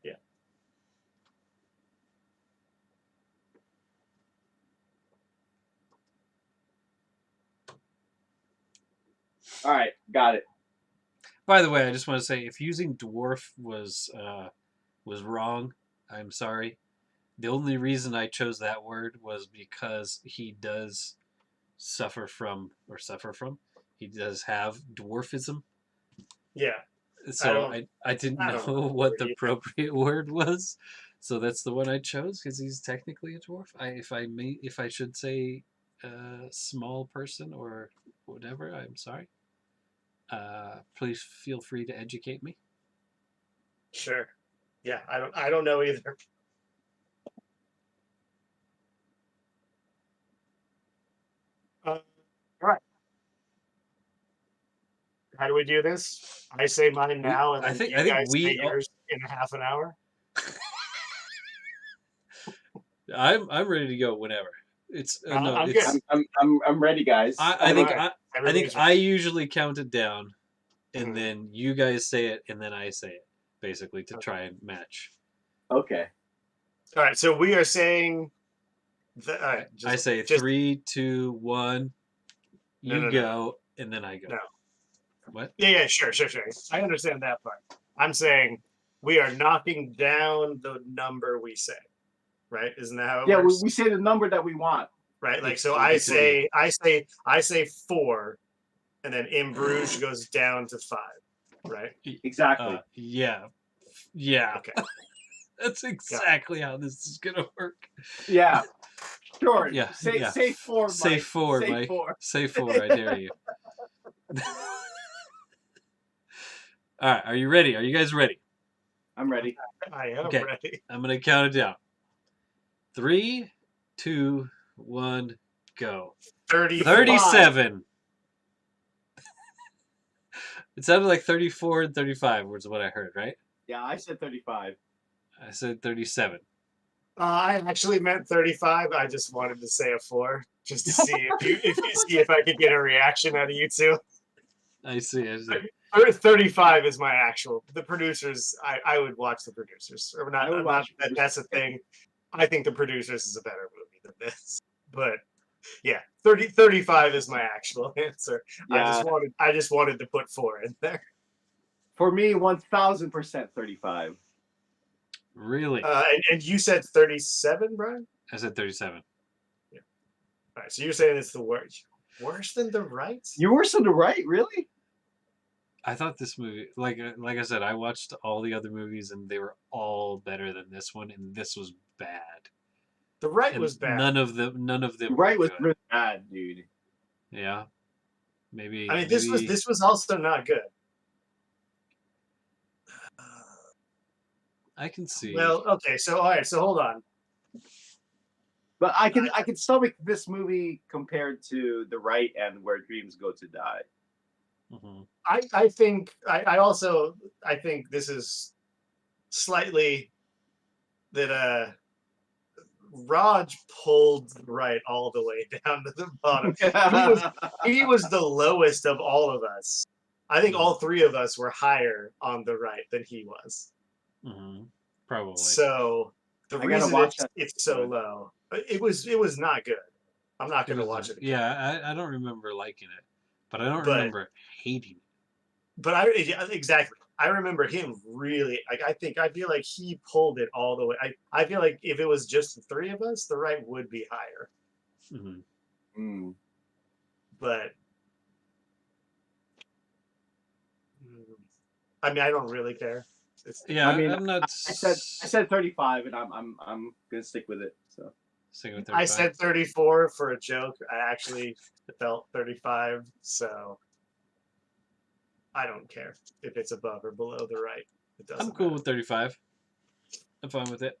Yeah. All right, got it. By the way, I just want to say if using dwarf was wrong, I'm sorry. The only reason I chose that word was because he does suffer from. He does have dwarfism. Yeah. So I didn't I don't know know what the either. appropriate word was. So that's the one I chose because he's technically a dwarf. If I should say small person or whatever, I'm sorry. Please feel free to educate me. Sure. Yeah, I don't know either. All right. How do we do this? I say mine now, and I then think you guys say we. yours in half an hour. I'm ready to go whenever. It's no. I'm It's. good. I'm ready, guys. I So think do I. I think Everybody's I usually count it down, and Mhm. then you guys say it, and then I say it, basically to Okay. try and match. Okay. All right. So we are saying. All right. I say just 3, 2, 1. You No. go, and then I go. No. What? Yeah. Sure. I understand that part. I'm saying we are knocking down the number we say. Right? Isn't that how it Yeah, works? we say the number that we want. Right. Like so, Exactly. I say 4, and then in Bruges goes down to 5. Right. Exactly. Yeah. Okay. That's exactly how this is gonna work. Yeah. Sure. Yeah. Say 4, Mike. Say 4, say Mike. 4. Say 4. I dare you. All right. Are you ready? Are you guys ready? I'm ready. I am Okay. ready. I'm gonna count it down. 3, 2, 1, go. 37. It sounded like 34 and 35 was what I heard, right? Yeah, I said 35. I said 37. I actually meant 35. I just wanted to say a 4, just to see if I could get a reaction out of you two. I see. 35 is my actual. The producers, I would watch the producers. Or not. I would watch That's the thing. I think the producers is a better movie than this. But yeah, 35 is my actual answer. Yeah. I just wanted to put 4 in there. For me, 1000% 35. Really? And you said 37, Brian? I said 37. Yeah. All right. So you're saying it's the worst. Worse than the right? You're worse than the right, really? I thought this movie, like I said, I watched all the other movies and they were all better than this one, and this was bad. The right And was bad. None of them. The Were right was good. really bad, dude. Yeah. Maybe. I mean, this was also not good. I can see. Well, okay. So all right. So hold on. But I can stomach this movie compared to The Right and Where Dreams Go to Die. Mm-hmm. I think I also think this is slightly that Raj pulled right all the way down to the bottom. He was the lowest of all of us. I think all 3 of us were higher on the right than he was. Mm-hmm. Probably. So the reason it's so low, it was not good. I'm not going to watch it again. Yeah, I don't remember liking it, but I don't remember hating it. But exactly. I remember him really. I feel like he pulled it all the way. I feel like if it was just the 3 of us, the right would be higher. Mm-hmm. Mm. But I mean, I don't really care. Yeah, I mean, I'm not. I said 35, and I'm gonna stick with it. So Sticking with 35. I said 34 for a joke. I actually felt 35, so I don't care if it's above or below the right. It doesn't I'm cool matter. with 35. I'm fine with it.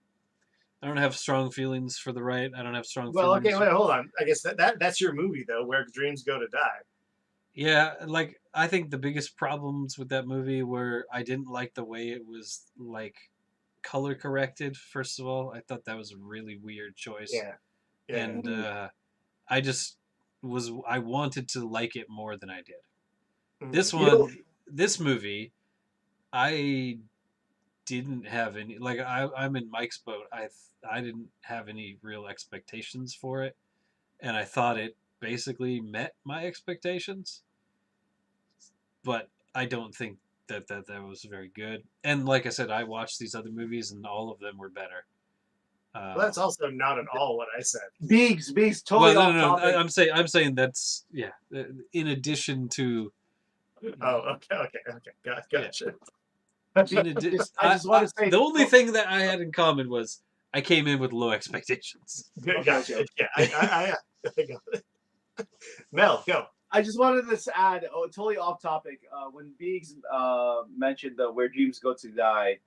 I don't have strong feelings for the right. I don't have strong Well, feelings. okay, wait, hold on. I guess that's your movie though, Where Dreams Go to Die. Yeah, like I think the biggest problems with that movie were I didn't like the way it was like color corrected. First of all, I thought that was a really weird choice, Yeah, yeah. and I wanted to like it more than I did. This Mhm. you know, one, this movie, I didn't have any like I'm in Mike's boat. I didn't have any real expectations for it, and I thought it basically met my expectations, but I don't think that was very good. And like I said, I watched these other movies, and all of them were better. Well, that's also not at all what I said. Biggs, Well, totally no, off no, no. topic. I'm saying that's yeah. In addition to Oh, okay. yeah, Gotcha. in addition, I just want to say the only thing that I had in common was I came in with low expectations. Gotcha. okay. Yeah, I got it. Mel, go. I just wanted to add, totally off topic. When Biggs mentioned the Where Dreams Go to Die,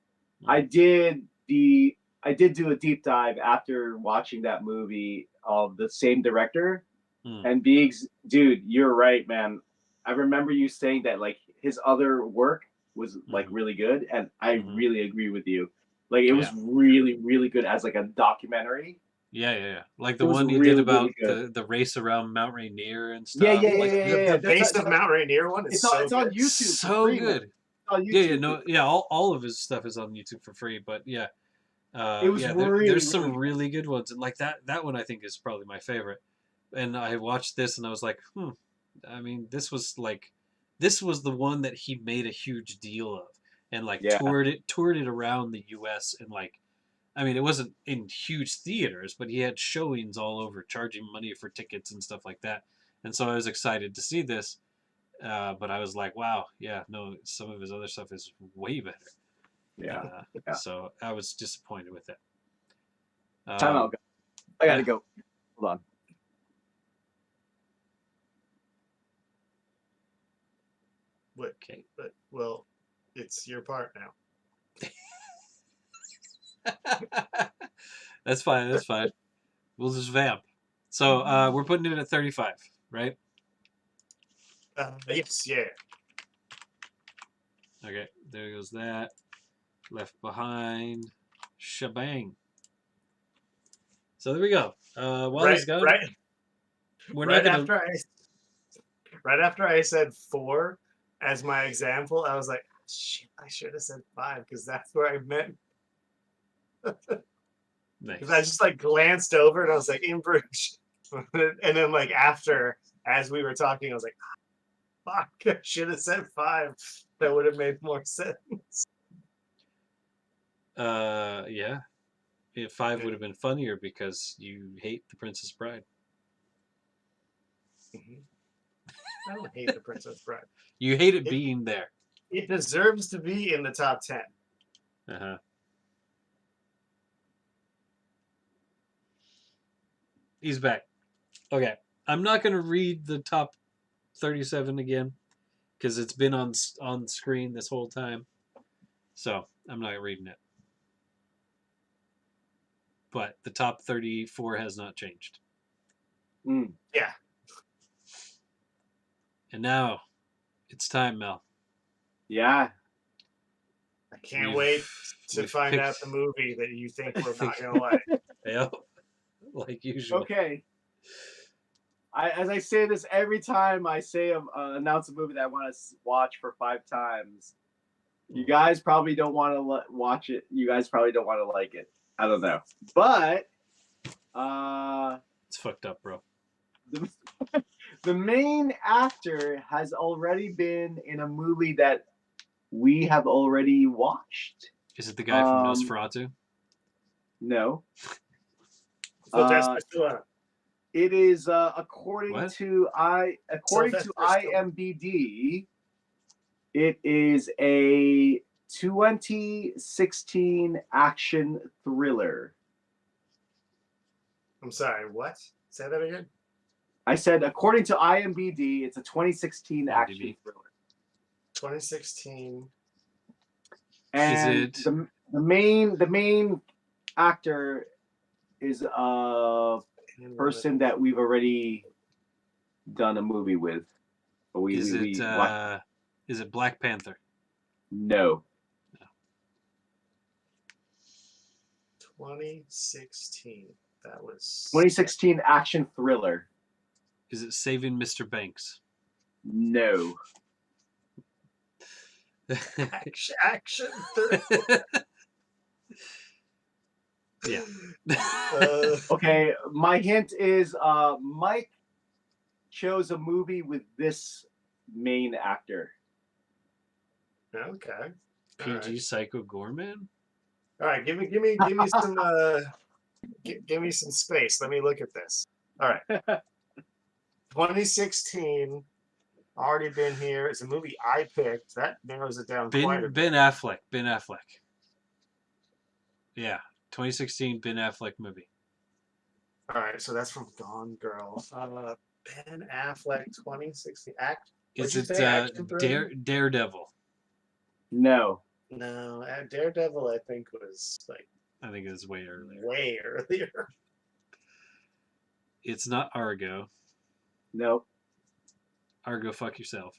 I did do a deep dive after watching that movie of the same director. And Biggs, dude, you're right, man. I remember you saying that like his other work was like really good, and I really agree with you. Like it was really, really good as like a documentary. Yeah. Like It the was one he did really, about really good. the race around Mount Rainier and Yeah, stuff. yeah, yeah, Like yeah, yeah, yeah. The base of Mount Rainier one is It's so it's on good. YouTube for so free, man. good. It's on Yeah, YouTube. all of his stuff is on YouTube for free. But yeah, It was really, there's some really good. really good ones, and like that one I think is probably my favorite. And I watched this, and I was like, I mean, this was the one that he made a huge deal of, and like Yeah. toured it around the U.S. and like. I mean, it wasn't in huge theaters, but he had showings all over, charging money for tickets and stuff like that. And so I was excited to see this, but I was like, wow, yeah, no, some of his other stuff is way better. Yeah. So I was disappointed with it. Time out. I gotta go. Hold on. Okay. But well, it's your part now. That's fine. That's fine. We'll just vamp. So we're putting it at 35, right? Yes, yeah. Okay, there goes that. Left Behind. Shebang. So there we go. While he's gone, we're not gonna. Right after I said 4 as my example, I was like, shit, I should have said 5 because that's where I meant. Because I just like glanced over and I was like, in Bruges. And then like after, as we were talking, I was like, fuck, I should have said 5. That would have made more sense. Yeah. 5 would have been funnier because you hate The Princess Bride. I don't hate The Princess Bride. You hate it being there. It deserves to be in the top 10. Uh-huh. He's back. Okay. I'm not going to read the top 37 again because it's been on screen this whole time. So I'm not reading it. But the top 34 has not changed. Yeah. And now it's time, Mel. Yeah. I can't wait to find out the movie that you think we're not going to like. Yep. Like usual. Okay. As I say this every time I say announce a movie that I want to watch for 5 times, you guys probably don't want to watch it. You guys probably don't want to like it. I don't know. But it's fucked up, bro. The main actor has already been in a movie that we have already watched. Is it the guy from Nosferatu? No. Sylvester Stallone. It is according to IMDb. It is a 2016 action thriller. I'm sorry, what? Say that again? I said, according to IMDb, it's a 2016 action IMDb. thriller. 2016. And it- the main actor is a person that we've already done a movie with. Is it Black Panther? No. 2016. That was 2016 action thriller. Is it Saving Mr. Banks? No. action thriller. Yeah. Okay, my hint is Mike chose a movie with this main actor. Okay. PG Psycho Gorman? All right, give me some give me some space. Let me look at this. All right. 2016. Already been here. It's a movie I picked. That narrows it down quite a bit. Ben Affleck. Ben Affleck. Yeah. 2016 Ben Affleck movie. All right, so that's from Gone Girl. Ben Affleck, 2016. Is what'd you it say, action thriller? Daredevil? No. No, Daredevil, I think, was like I think it was way earlier. way earlier. It's not Argo. Nope. Argo, fuck yourself.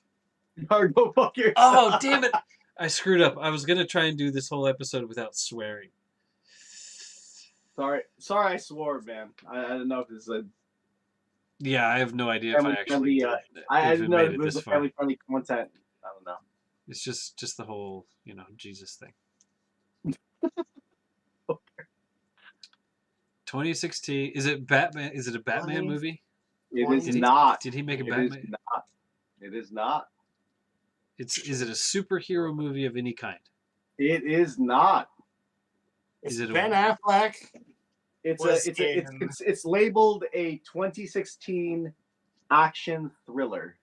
Go fuck yourself. Oh, damn it! I screwed up. I was gonna try and do this whole episode without swearing. Sorry, I swore, man. I don't know if this is a Yeah, I have no idea if I actually did. I if didn't it know made if it it was this a far. family friendly content. I don't know. It's just the whole, Jesus thing. 2016. Is it Batman? Is it a Batman movie? It is Did he- not. Did he make a It Batman? is not. It is not. Is it a superhero movie of any kind? It is not. It's Is it Ben Affleck. It's labeled a 2016 action thriller,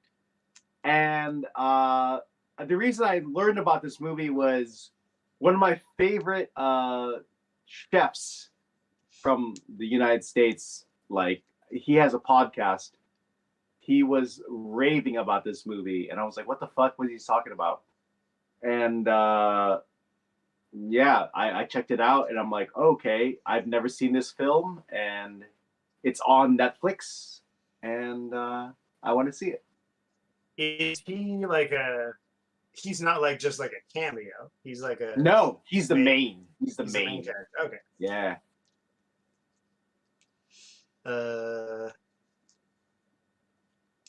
and the reason I learned about this movie was one of my favorite chefs from the United States. Like, he has a podcast. He was raving about this movie, and I was like, "What the fuck was he talking about?" And yeah, I checked it out, and I'm like, okay, I've never seen this film, and it's on Netflix, and I want to see it. Is he like a? He's not like just like a cameo. He's like a. No, he's the main. He's the main. character. Okay. Yeah.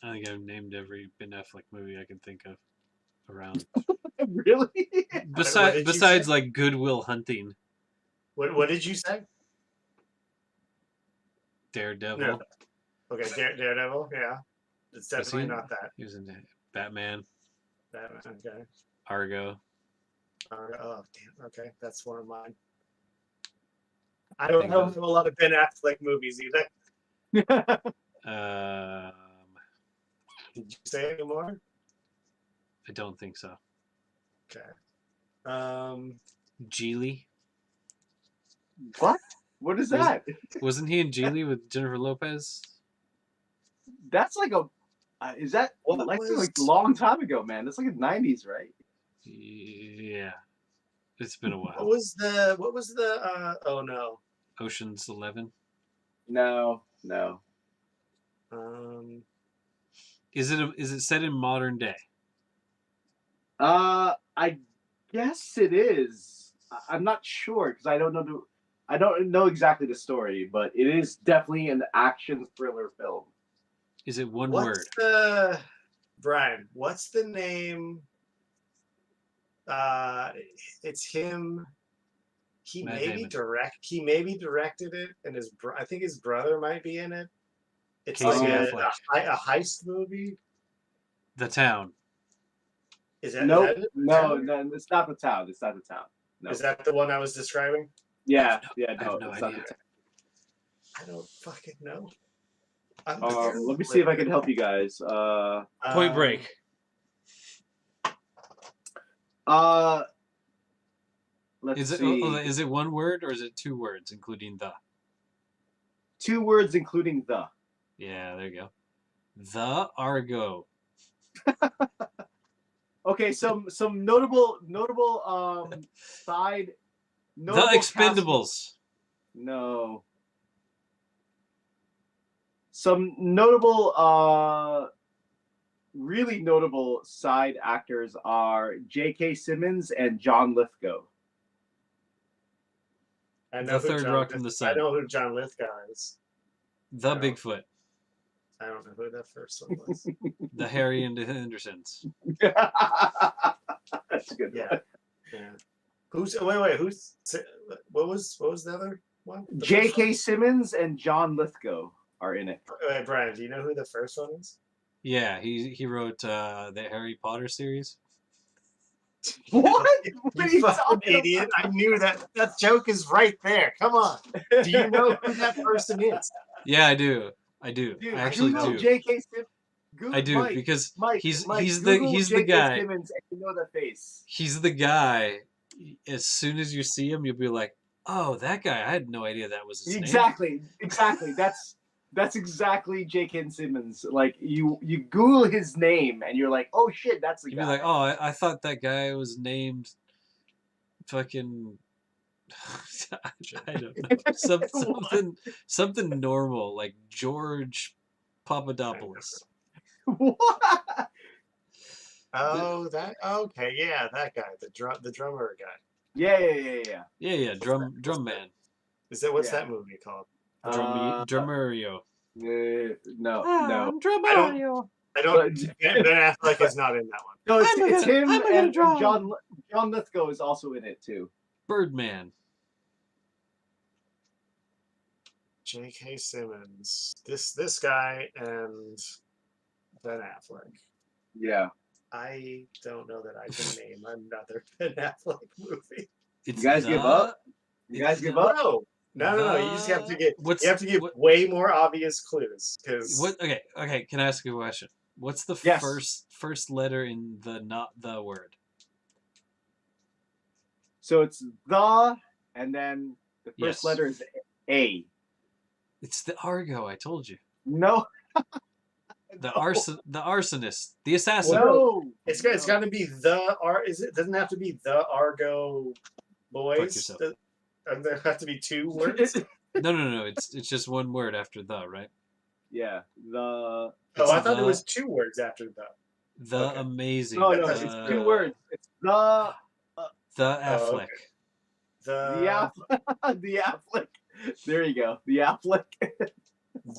I think I've named every Ben Affleck movie I can think of around. Really? Besides like Good Will Hunting, What did you say? Daredevil. No. Okay, Daredevil. Yeah, it's Was definitely he- not that. He was in Batman, Batman. Okay. Argo. Oh damn. Okay, that's one of mine. I don't have a lot of Ben Affleck movies either. Did you say any more? I don't think so. Okay. Geely. What? What is that? Wasn't he in Geely with Jennifer Lopez? That's like a. Is that What like was- a long time ago, man? That's like the 90s, right? Yeah, it's been a while. What was the? Oh no. Ocean's 11. No. Is it set in modern day? I guess it is. I'm not sure because I don't know exactly the story, but it is definitely an action thriller film. Is it one What's word? Brian? What's the name? It's him. He Matt maybe Damon. directed it, and I think his brother might be in it. It's Casey like Affleck. a heist movie. The Town. Is that Nope. is that it? No, it's not the town. It's not the town. No. Is that the one I was describing? Yeah, I have no it's not idea. the town. I don't fucking know. I'm Let me see if I can help you guys. Point Break. Let's Is it see. is it one word or is it two words including the? 2 words including the. Yeah, there you go. The Argo. Okay, some notable side The notable Expendables. No. Some notable really notable side actors are J.K. Simmons and John Lithgow. I The know who Third John Rock from the Sun. I know who John Lithgow is. The I don't- Bigfoot. I don't know who that first one was. The Harry and the Hendersons. That's a good. Yeah. Yeah. Who's what was the other one? The first J.K. Simmons and John Lithgow are in it. one? Wait, Brian, do you know who the first one is? Yeah, he wrote the Harry Potter series. What? What are You you fucking talking idiot! I knew that joke is right there. Come on. Do you know who that person is? Yeah, I do. I do. Dude, I actually Google do. J.K. Simmons. I do Mike, because Mike, he's Google the J.K. guy. Simmons and you know that face. He's the guy. As soon as you see him, you'll be like, "Oh, that guy! I had no idea that was his name." Exactly. That's exactly J.K. Simmons. Like you Google his name and you're like, oh shit, that's the You'd guy. be like, "Oh, I thought that guy was named fucking." I don't know. Something normal like George Papadopoulos. What? Oh, okay, yeah, that guy, the drummer guy. Yeah. Yeah, drum man. What's Yeah. that movie called? Drummerio. No. I'm Drummerio. I don't. Ben Affleck is not in that one. No, it's him I'm gonna and drum. John Lithgow is also in it too. Birdman. J.K. Simmons, this guy, and Ben Affleck. Yeah. I don't know that I can name another Ben Affleck movie. You guys give up? You guys give up? No. You just have to give. You have to give what, way more obvious clues because. what? Okay. Can I ask you a question? What's the Yes. first letter in the not the word? So it's the, and then the first Yes. letter is A. It's the Argo. I told you. No. The arsonist, the assassin. No. It's got to be Doesn't have to be the Argo boys. Fuck yourself. There have to be 2 words. No. It's just one word after the, right? Yeah. The. Oh, I thought the- it was 2 words after the. The Okay. amazing. No, it's 2 words. It's the. The Affleck. okay. The Affleck. There you go. The Affleck.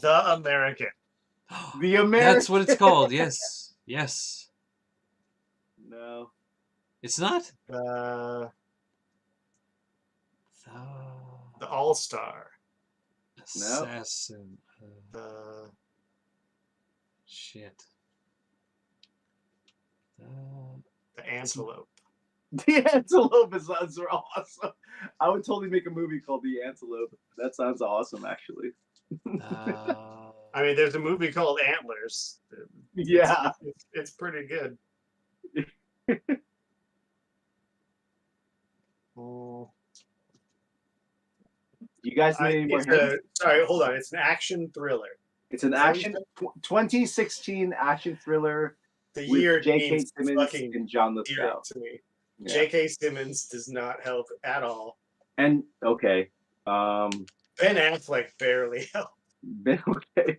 The American. The American. That's what it's called. Yes. No. It's not. The All-Star. Assassin. The Shit. the Antelope. The Antelope is awesome. I would totally make a movie called The Antelope. That sounds awesome, actually. I mean, there's a movie called Antlers. Yeah. It's pretty good. Oh. You guys need any more hints? Sorry, hold on. It's an action thriller. It's an action 2016 action thriller The with year J.K. means Simmons fucking and John dear Lithgow. to me. Yeah. J.K. Simmons does not help at all. And okay. Ben Affleck barely helps. Okay.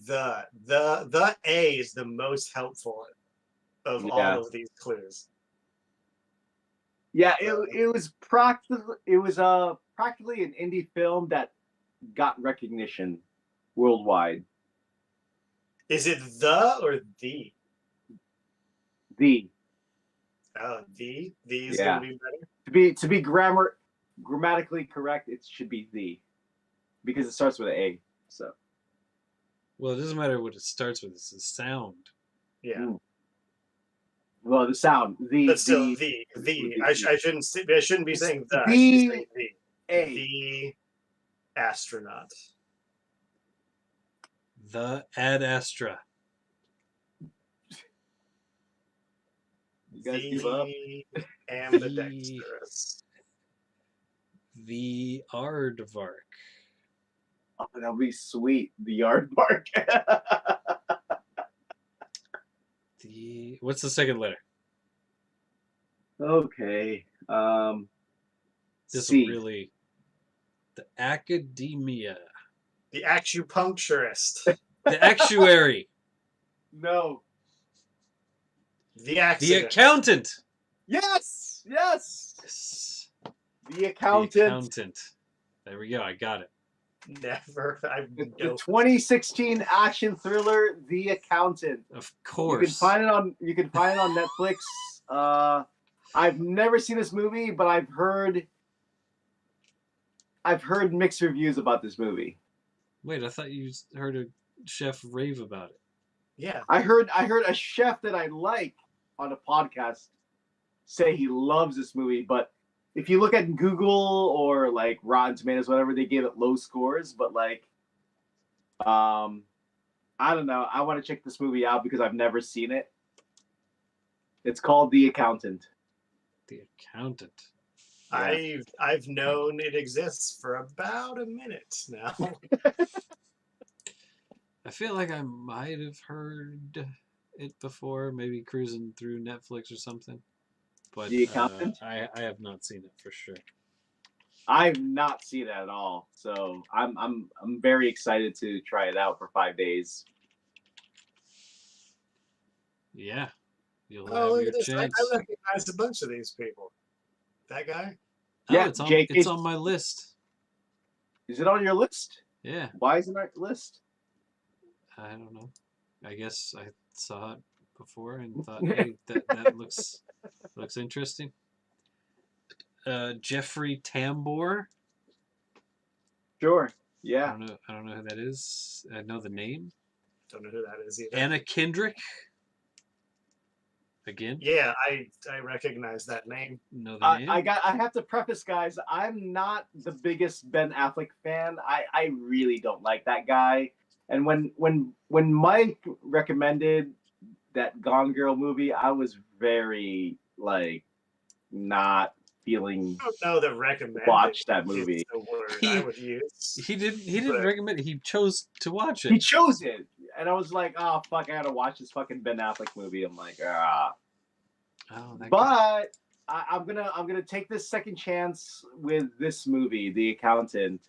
The A is the most helpful of all of these clues. Yeah, it was practically an indie film that got recognition worldwide. Is it the or the? The Oh, the is gonna be better. to be grammatically correct, it should be the, because it starts with an A. So Well, it doesn't matter what it starts with. It's the sound. Yeah. well, the sound But still, the. I shouldn't be saying the. I should be saying the. A. The astronaut. The Ad Astra. You guys give up? Ambidextrous. The aardvark. Oh, that'll be sweet. The aardvark. What's the second letter? Okay. This C. really. The academia. The acupuncturist. The actuary. No. The The accident. accountant. Yes. Yes. Yes. The accountant. The accountant. There we go. I got it. Never. The 2016 action thriller, The Accountant. Of You course. can find it on Netflix. I've never seen this movie, but I've heard mixed reviews about this movie. Wait, I thought you heard a chef rave about it. Yeah. I heard a chef that I like on a podcast say he loves this movie, but if you look at Google or like Rotten Tomatoes, whatever, they gave it low scores. But like, I don't know. I want to check this movie out because I've never seen it. It's called The Accountant. The accountant. Yeah. I've known it exists for about a minute now. I feel like I might have heard it before, maybe cruising through Netflix or something. But The Accountant? I have not seen it for sure. I've not seen it at all, so I'm very excited to try it out for 5 days. Yeah, you'll Oh, have look your at this. I chance. recognize a bunch of these people. That guy? Oh, Yeah, it's Jake, it's on my list. Is it on your list? Yeah, Why isn't it on your list? I don't know. I guess I saw it before and thought, hey, that looks interesting. Jeffrey Tambor. Sure. I Yeah. don't know who that is. I know the name. Don't know who that is either. Anna Kendrick. Again. Yeah, I recognize that name. Know the name. I have to preface, guys. I'm not the biggest Ben Affleck fan. I really don't like that guy. And when Mike recommended that Gone Girl movie, I was very like not feeling. I don't know that recommend. Watch that movie. The word I would use. He didn't recommend it. He chose to watch it. He chose it, and I was like, "Oh fuck, I gotta watch this fucking Ben Affleck movie." I'm like, ah. Oh, But I'm gonna take this second chance with this movie, The Accountant.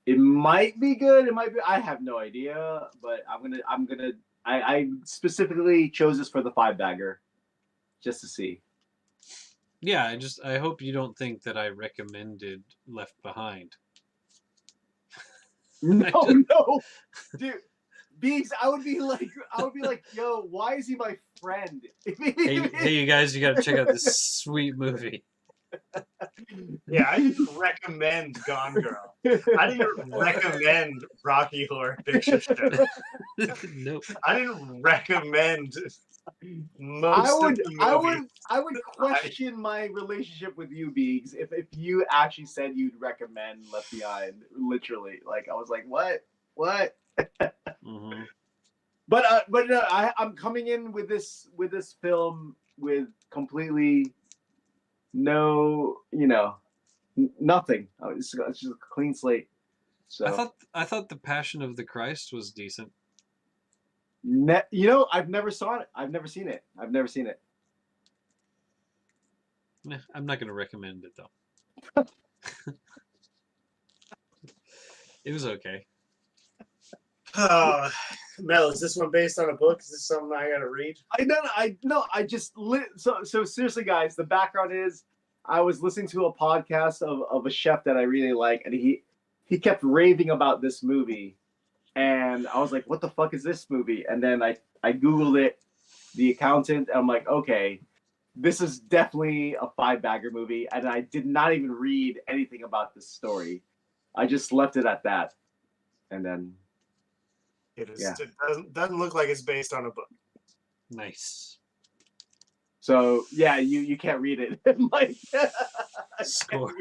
It might be good. It might be. I have no idea, but I specifically chose this for the 5-bagger, just to see. Yeah, I hope you don't think that I recommended Left Behind. No, dude. Beaks, I would be like, yo, why is he my friend? Hey, you guys, you got to check out this sweet movie. Yeah, I didn't recommend Gone Girl. I didn't recommend Rocky Horror Picture Show. Nope. I didn't recommend most of the movies. I would question my relationship with you, Beegs, if you actually said you'd recommend Left Behind. Literally, like I was like, what? Mm-hmm. But I'm coming in with this film with completely no, nothing. It's just a clean slate. So I thought The Passion of the Christ was decent. I've never saw it. I've never seen it. Nah, I'm not going to recommend it though. It was okay. Mel, is this one based on a book? Is this something I gotta read? So seriously, guys, the background is I was listening to a podcast of a chef that I really like, and he kept raving about this movie, and I was like, what the fuck is this movie? And then I Googled it, The Accountant, and I'm like, okay, this is definitely a 5-bagger movie, and I did not even read anything about this story. I just left it at that, and then. It is. Yeah. It doesn't look like it's based on a book. Nice. So yeah, you can't read it. Like, Score.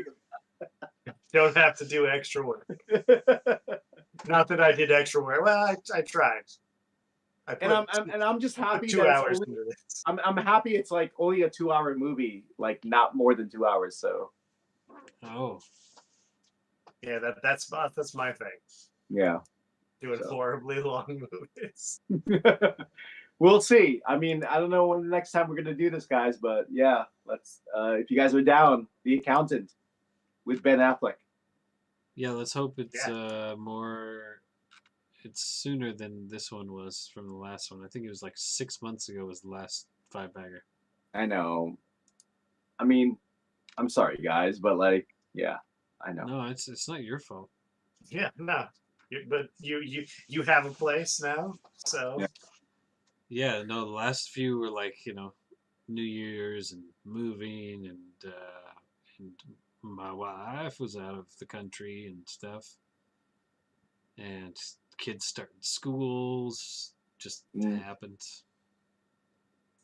Don't have to do extra work. Not that I did extra work. Well, I tried. I And put I'm just happy two that it's hours only. into this. I'm happy it's like only a 2 hour movie, like not more than 2 hours. So Oh, Yeah, that's my thing. yeah. Doing So. horribly long movies. We'll see. I mean, I don't know when the next time we're gonna do this, guys, but yeah, let's. If you guys are down, The Accountant with Ben Affleck. yeah. Let's hope it's Yeah. more. It's sooner than this one was from the last one. I think it was like 6 months ago was the last five bagger. I know. I mean, I'm sorry, guys, but like, yeah, I know. No, it's not your fault. Yeah, no. But you have a place now, so Yeah. Yeah, no. The last few were like New Year's and moving and my wife was out of the country and stuff, and kids starting schools just happened.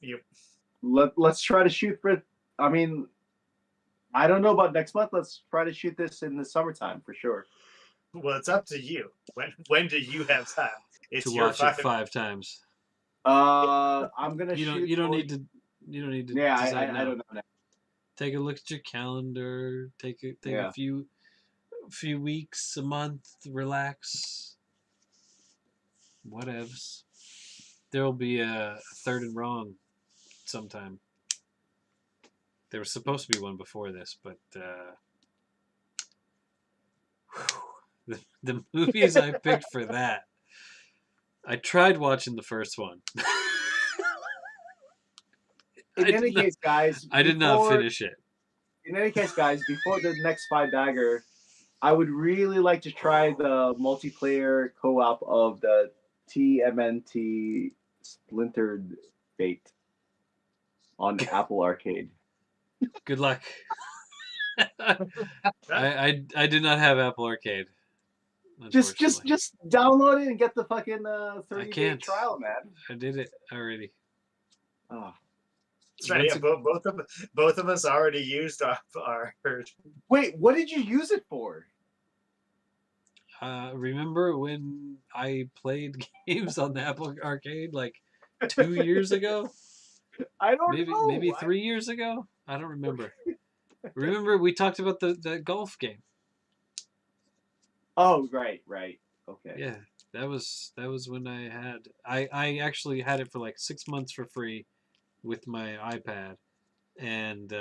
Yep. Let's try to shoot for. I mean, I don't know about next month. Let's try to shoot this in the summertime for sure. Well, it's up to you. When do you have time? It's To your watch it 5 times. I'm gonna shoot. You don't need to. You don't need to Yeah, decide now. I don't know. Now. Take a look at your calendar. Take Yeah. a few weeks, a month, relax. Whatevs. There will be a third and wrong sometime. There was supposed to be one before this, but the movies I picked for that, I tried watching the first one. In any case, guys, I did not finish it. In any case, guys, before the next five bagger, I would really like to try the multiplayer co-op of the TMNT Splintered Fate on Apple Arcade. Good luck. I do not have Apple Arcade. Just download it and get the fucking 30-day trial, man. I did it already. Oh. That's right. Yeah, both of us already used our. Wait, what did you use it for? Remember when I played games on the Apple Arcade like 2 years ago? I don't know. Maybe 3 years ago? I don't remember. Remember we talked about the golf game. Oh, right. Okay. Yeah, that was when I actually had it for like 6 months for free with my iPad, and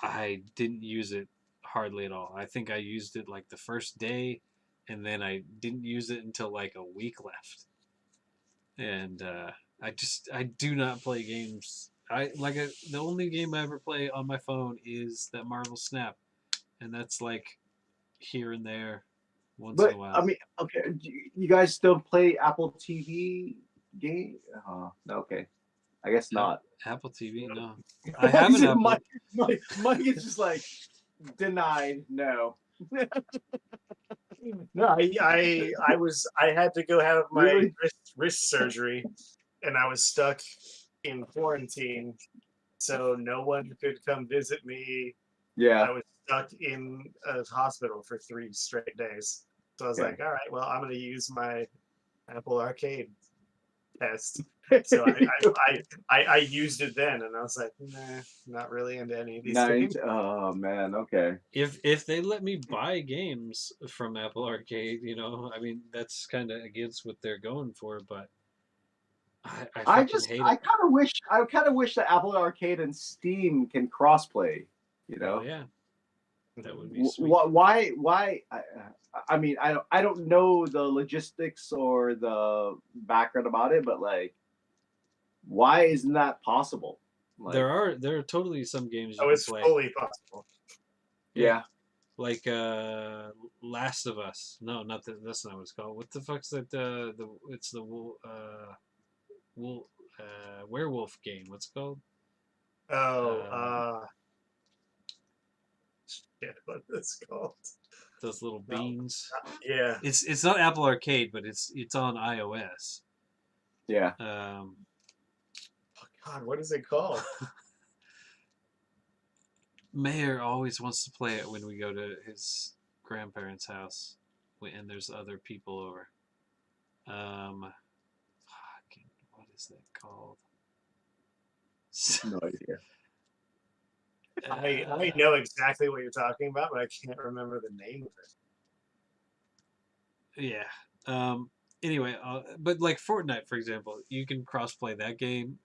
I didn't use it hardly at all. I think I used it like the first day, and then I didn't use it until like a week left. And I do not play games. The only game I ever play on my phone is that Marvel Snap, and that's like here and there, once in a while. I mean, okay, you guys still play Apple TV game? Okay, I guess not. Apple TV, no. I have an Apple. Mike is just like denied. No. No, I had to go have my wrist surgery, and I was stuck in quarantine, so no one could come visit me. Yeah. I was stuck in a hospital for 3 straight days. So I was like, all right, well, I'm going to use my Apple Arcade test. So I used it then, and I was like, nah, not really into any of these games. Oh man, okay. If they let me buy games from Apple Arcade, I mean that's kind of against what they're going for, but I kind of wish that Apple Arcade and Steam can crossplay. Oh, yeah, that would be sweet. Why? I mean, I don't know the logistics or the background about it, but like, why isn't that possible? Like, there are totally some games you it's can play. fully possible. Yeah. Like Last of Us. No, not that. That's not what it's called. What the fuck's that? It's the werewolf game. What's it called? Shit, what is it called? Those little beans. Yeah. It's not Apple Arcade, but it's on iOS. Yeah. Oh God, what is it called? Mayor always wants to play it when we go to his grandparents' house, and there's other people over. is that called? No idea. I know exactly what you're talking about, but I can't remember the name of it. Yeah. Anyway, but like Fortnite, for example, you can crossplay that game.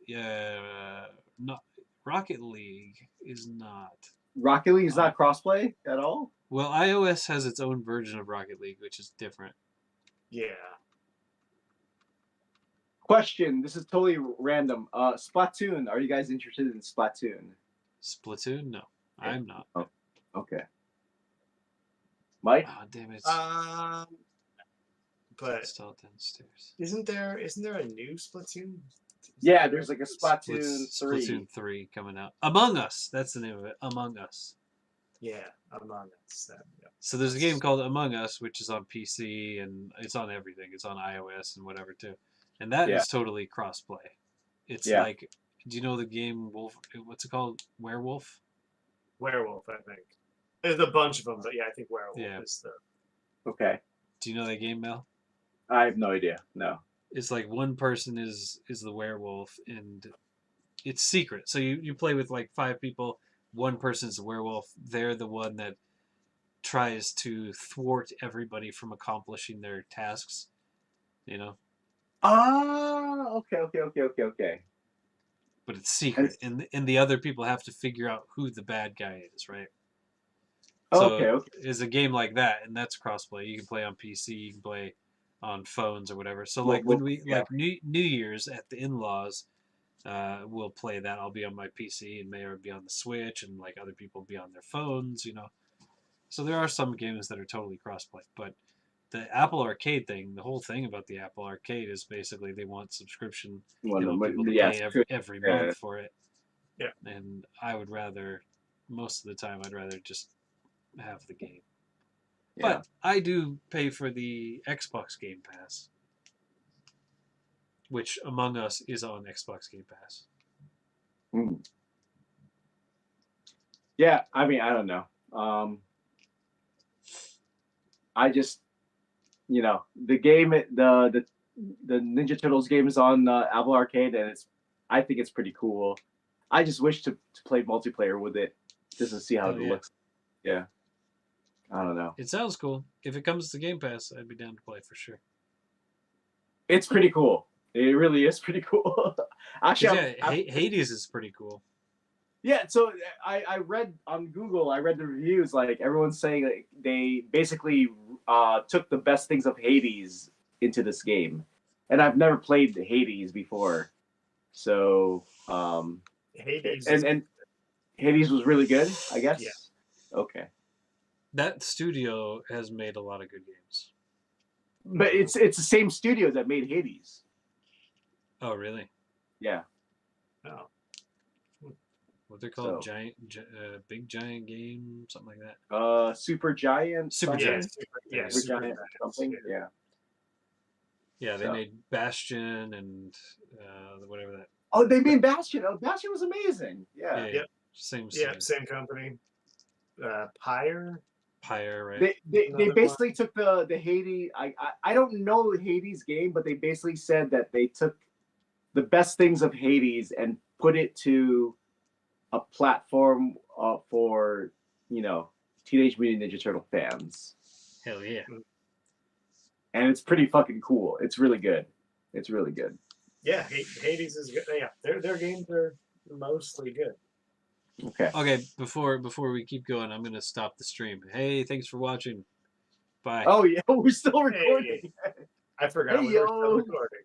Not Rocket League is not. Rocket League is not crossplay at all. Well, iOS has its own version of Rocket League, which is different. Yeah. Question: this is totally random. Splatoon. Are you guys interested in Splatoon? Splatoon? No, I'm not. Oh, okay. Mike? Oh, damn it. But It's still downstairs. isn't there a new Splatoon? Yeah, there's like a Splatoon 3. Splatoon 3 coming out. Among Us. That's the name of it. Among Us. Yeah, Among Us. Yeah. So there's a game called Among Us, which is on PC and it's on everything. It's on iOS and whatever too. And that is totally crossplay. It's like, do you know the game Wolf? What's it called? Werewolf? Werewolf, I think. There's a bunch of them, but yeah, I think Werewolf is the. Okay. Do you know that game, Mel? I have no idea. No. It's like one person is the werewolf and it's secret. So you play with like 5 people. One person's the werewolf. They're the one that tries to thwart everybody from accomplishing their tasks. You know? Ah, okay. But it's secret, and the other people have to figure out who the bad guy is, right? So okay. It's a game like that, and that's crossplay. You can play on PC, you can play on phones or whatever. So like when we like New Year's at the in-laws, we'll play that. I'll be on my PC and Mayor will be on the Switch, and like other people will be on their phones, you know. So there are some games that are totally crossplay, but the Apple Arcade thing, the whole thing about the Apple Arcade is basically they want subscription. They want people to pay every month for it. Yeah. And I would rather, most of the time, I'd rather just have the game. Yeah. But I do pay for the Xbox Game Pass, which Among Us is on Xbox Game Pass. Mm. Yeah, I mean, I don't know. I just, you know, the game, the Ninja Turtles game is on Apple Arcade, and I think it's pretty cool. I just wish to play multiplayer with it, just to see how it looks. Yeah. I don't know. It sounds cool. If it comes to Game Pass, I'd be down to play for sure. It's pretty cool. It really is pretty cool. Actually, Hades is pretty cool. Yeah, so I read on Google, I read the reviews, like everyone's saying like, they basically took the best things of Hades into this game. And I've never played Hades before. So Hades and Hades was really good, I guess. Yeah. Okay. That studio has made a lot of good games. But it's the same studio that made Hades. Oh, really? Yeah. Oh. What they're called? So, Big Giant Game, something like that. Super Giant. Super Giant. Super Giant something. Yeah. Yeah, they made Bastion and whatever that. Oh, they made Bastion. Oh, Bastion was amazing. Yeah. Yep. Same company. Pyre, right? They basically took the Hades. I don't know the Hades game, but they basically said that they took the best things of Hades and put it to a platform for, you know, Teenage Mutant Ninja Turtle fans. Hell yeah. And it's pretty fucking cool. It's really good. It's really good. Yeah, Hades is good. Yeah, their games are mostly good. Okay, before we keep going, I'm going to stop the stream. Hey, thanks for watching. Bye. Oh, yeah, we're still recording. Hey. I forgot we were still recording.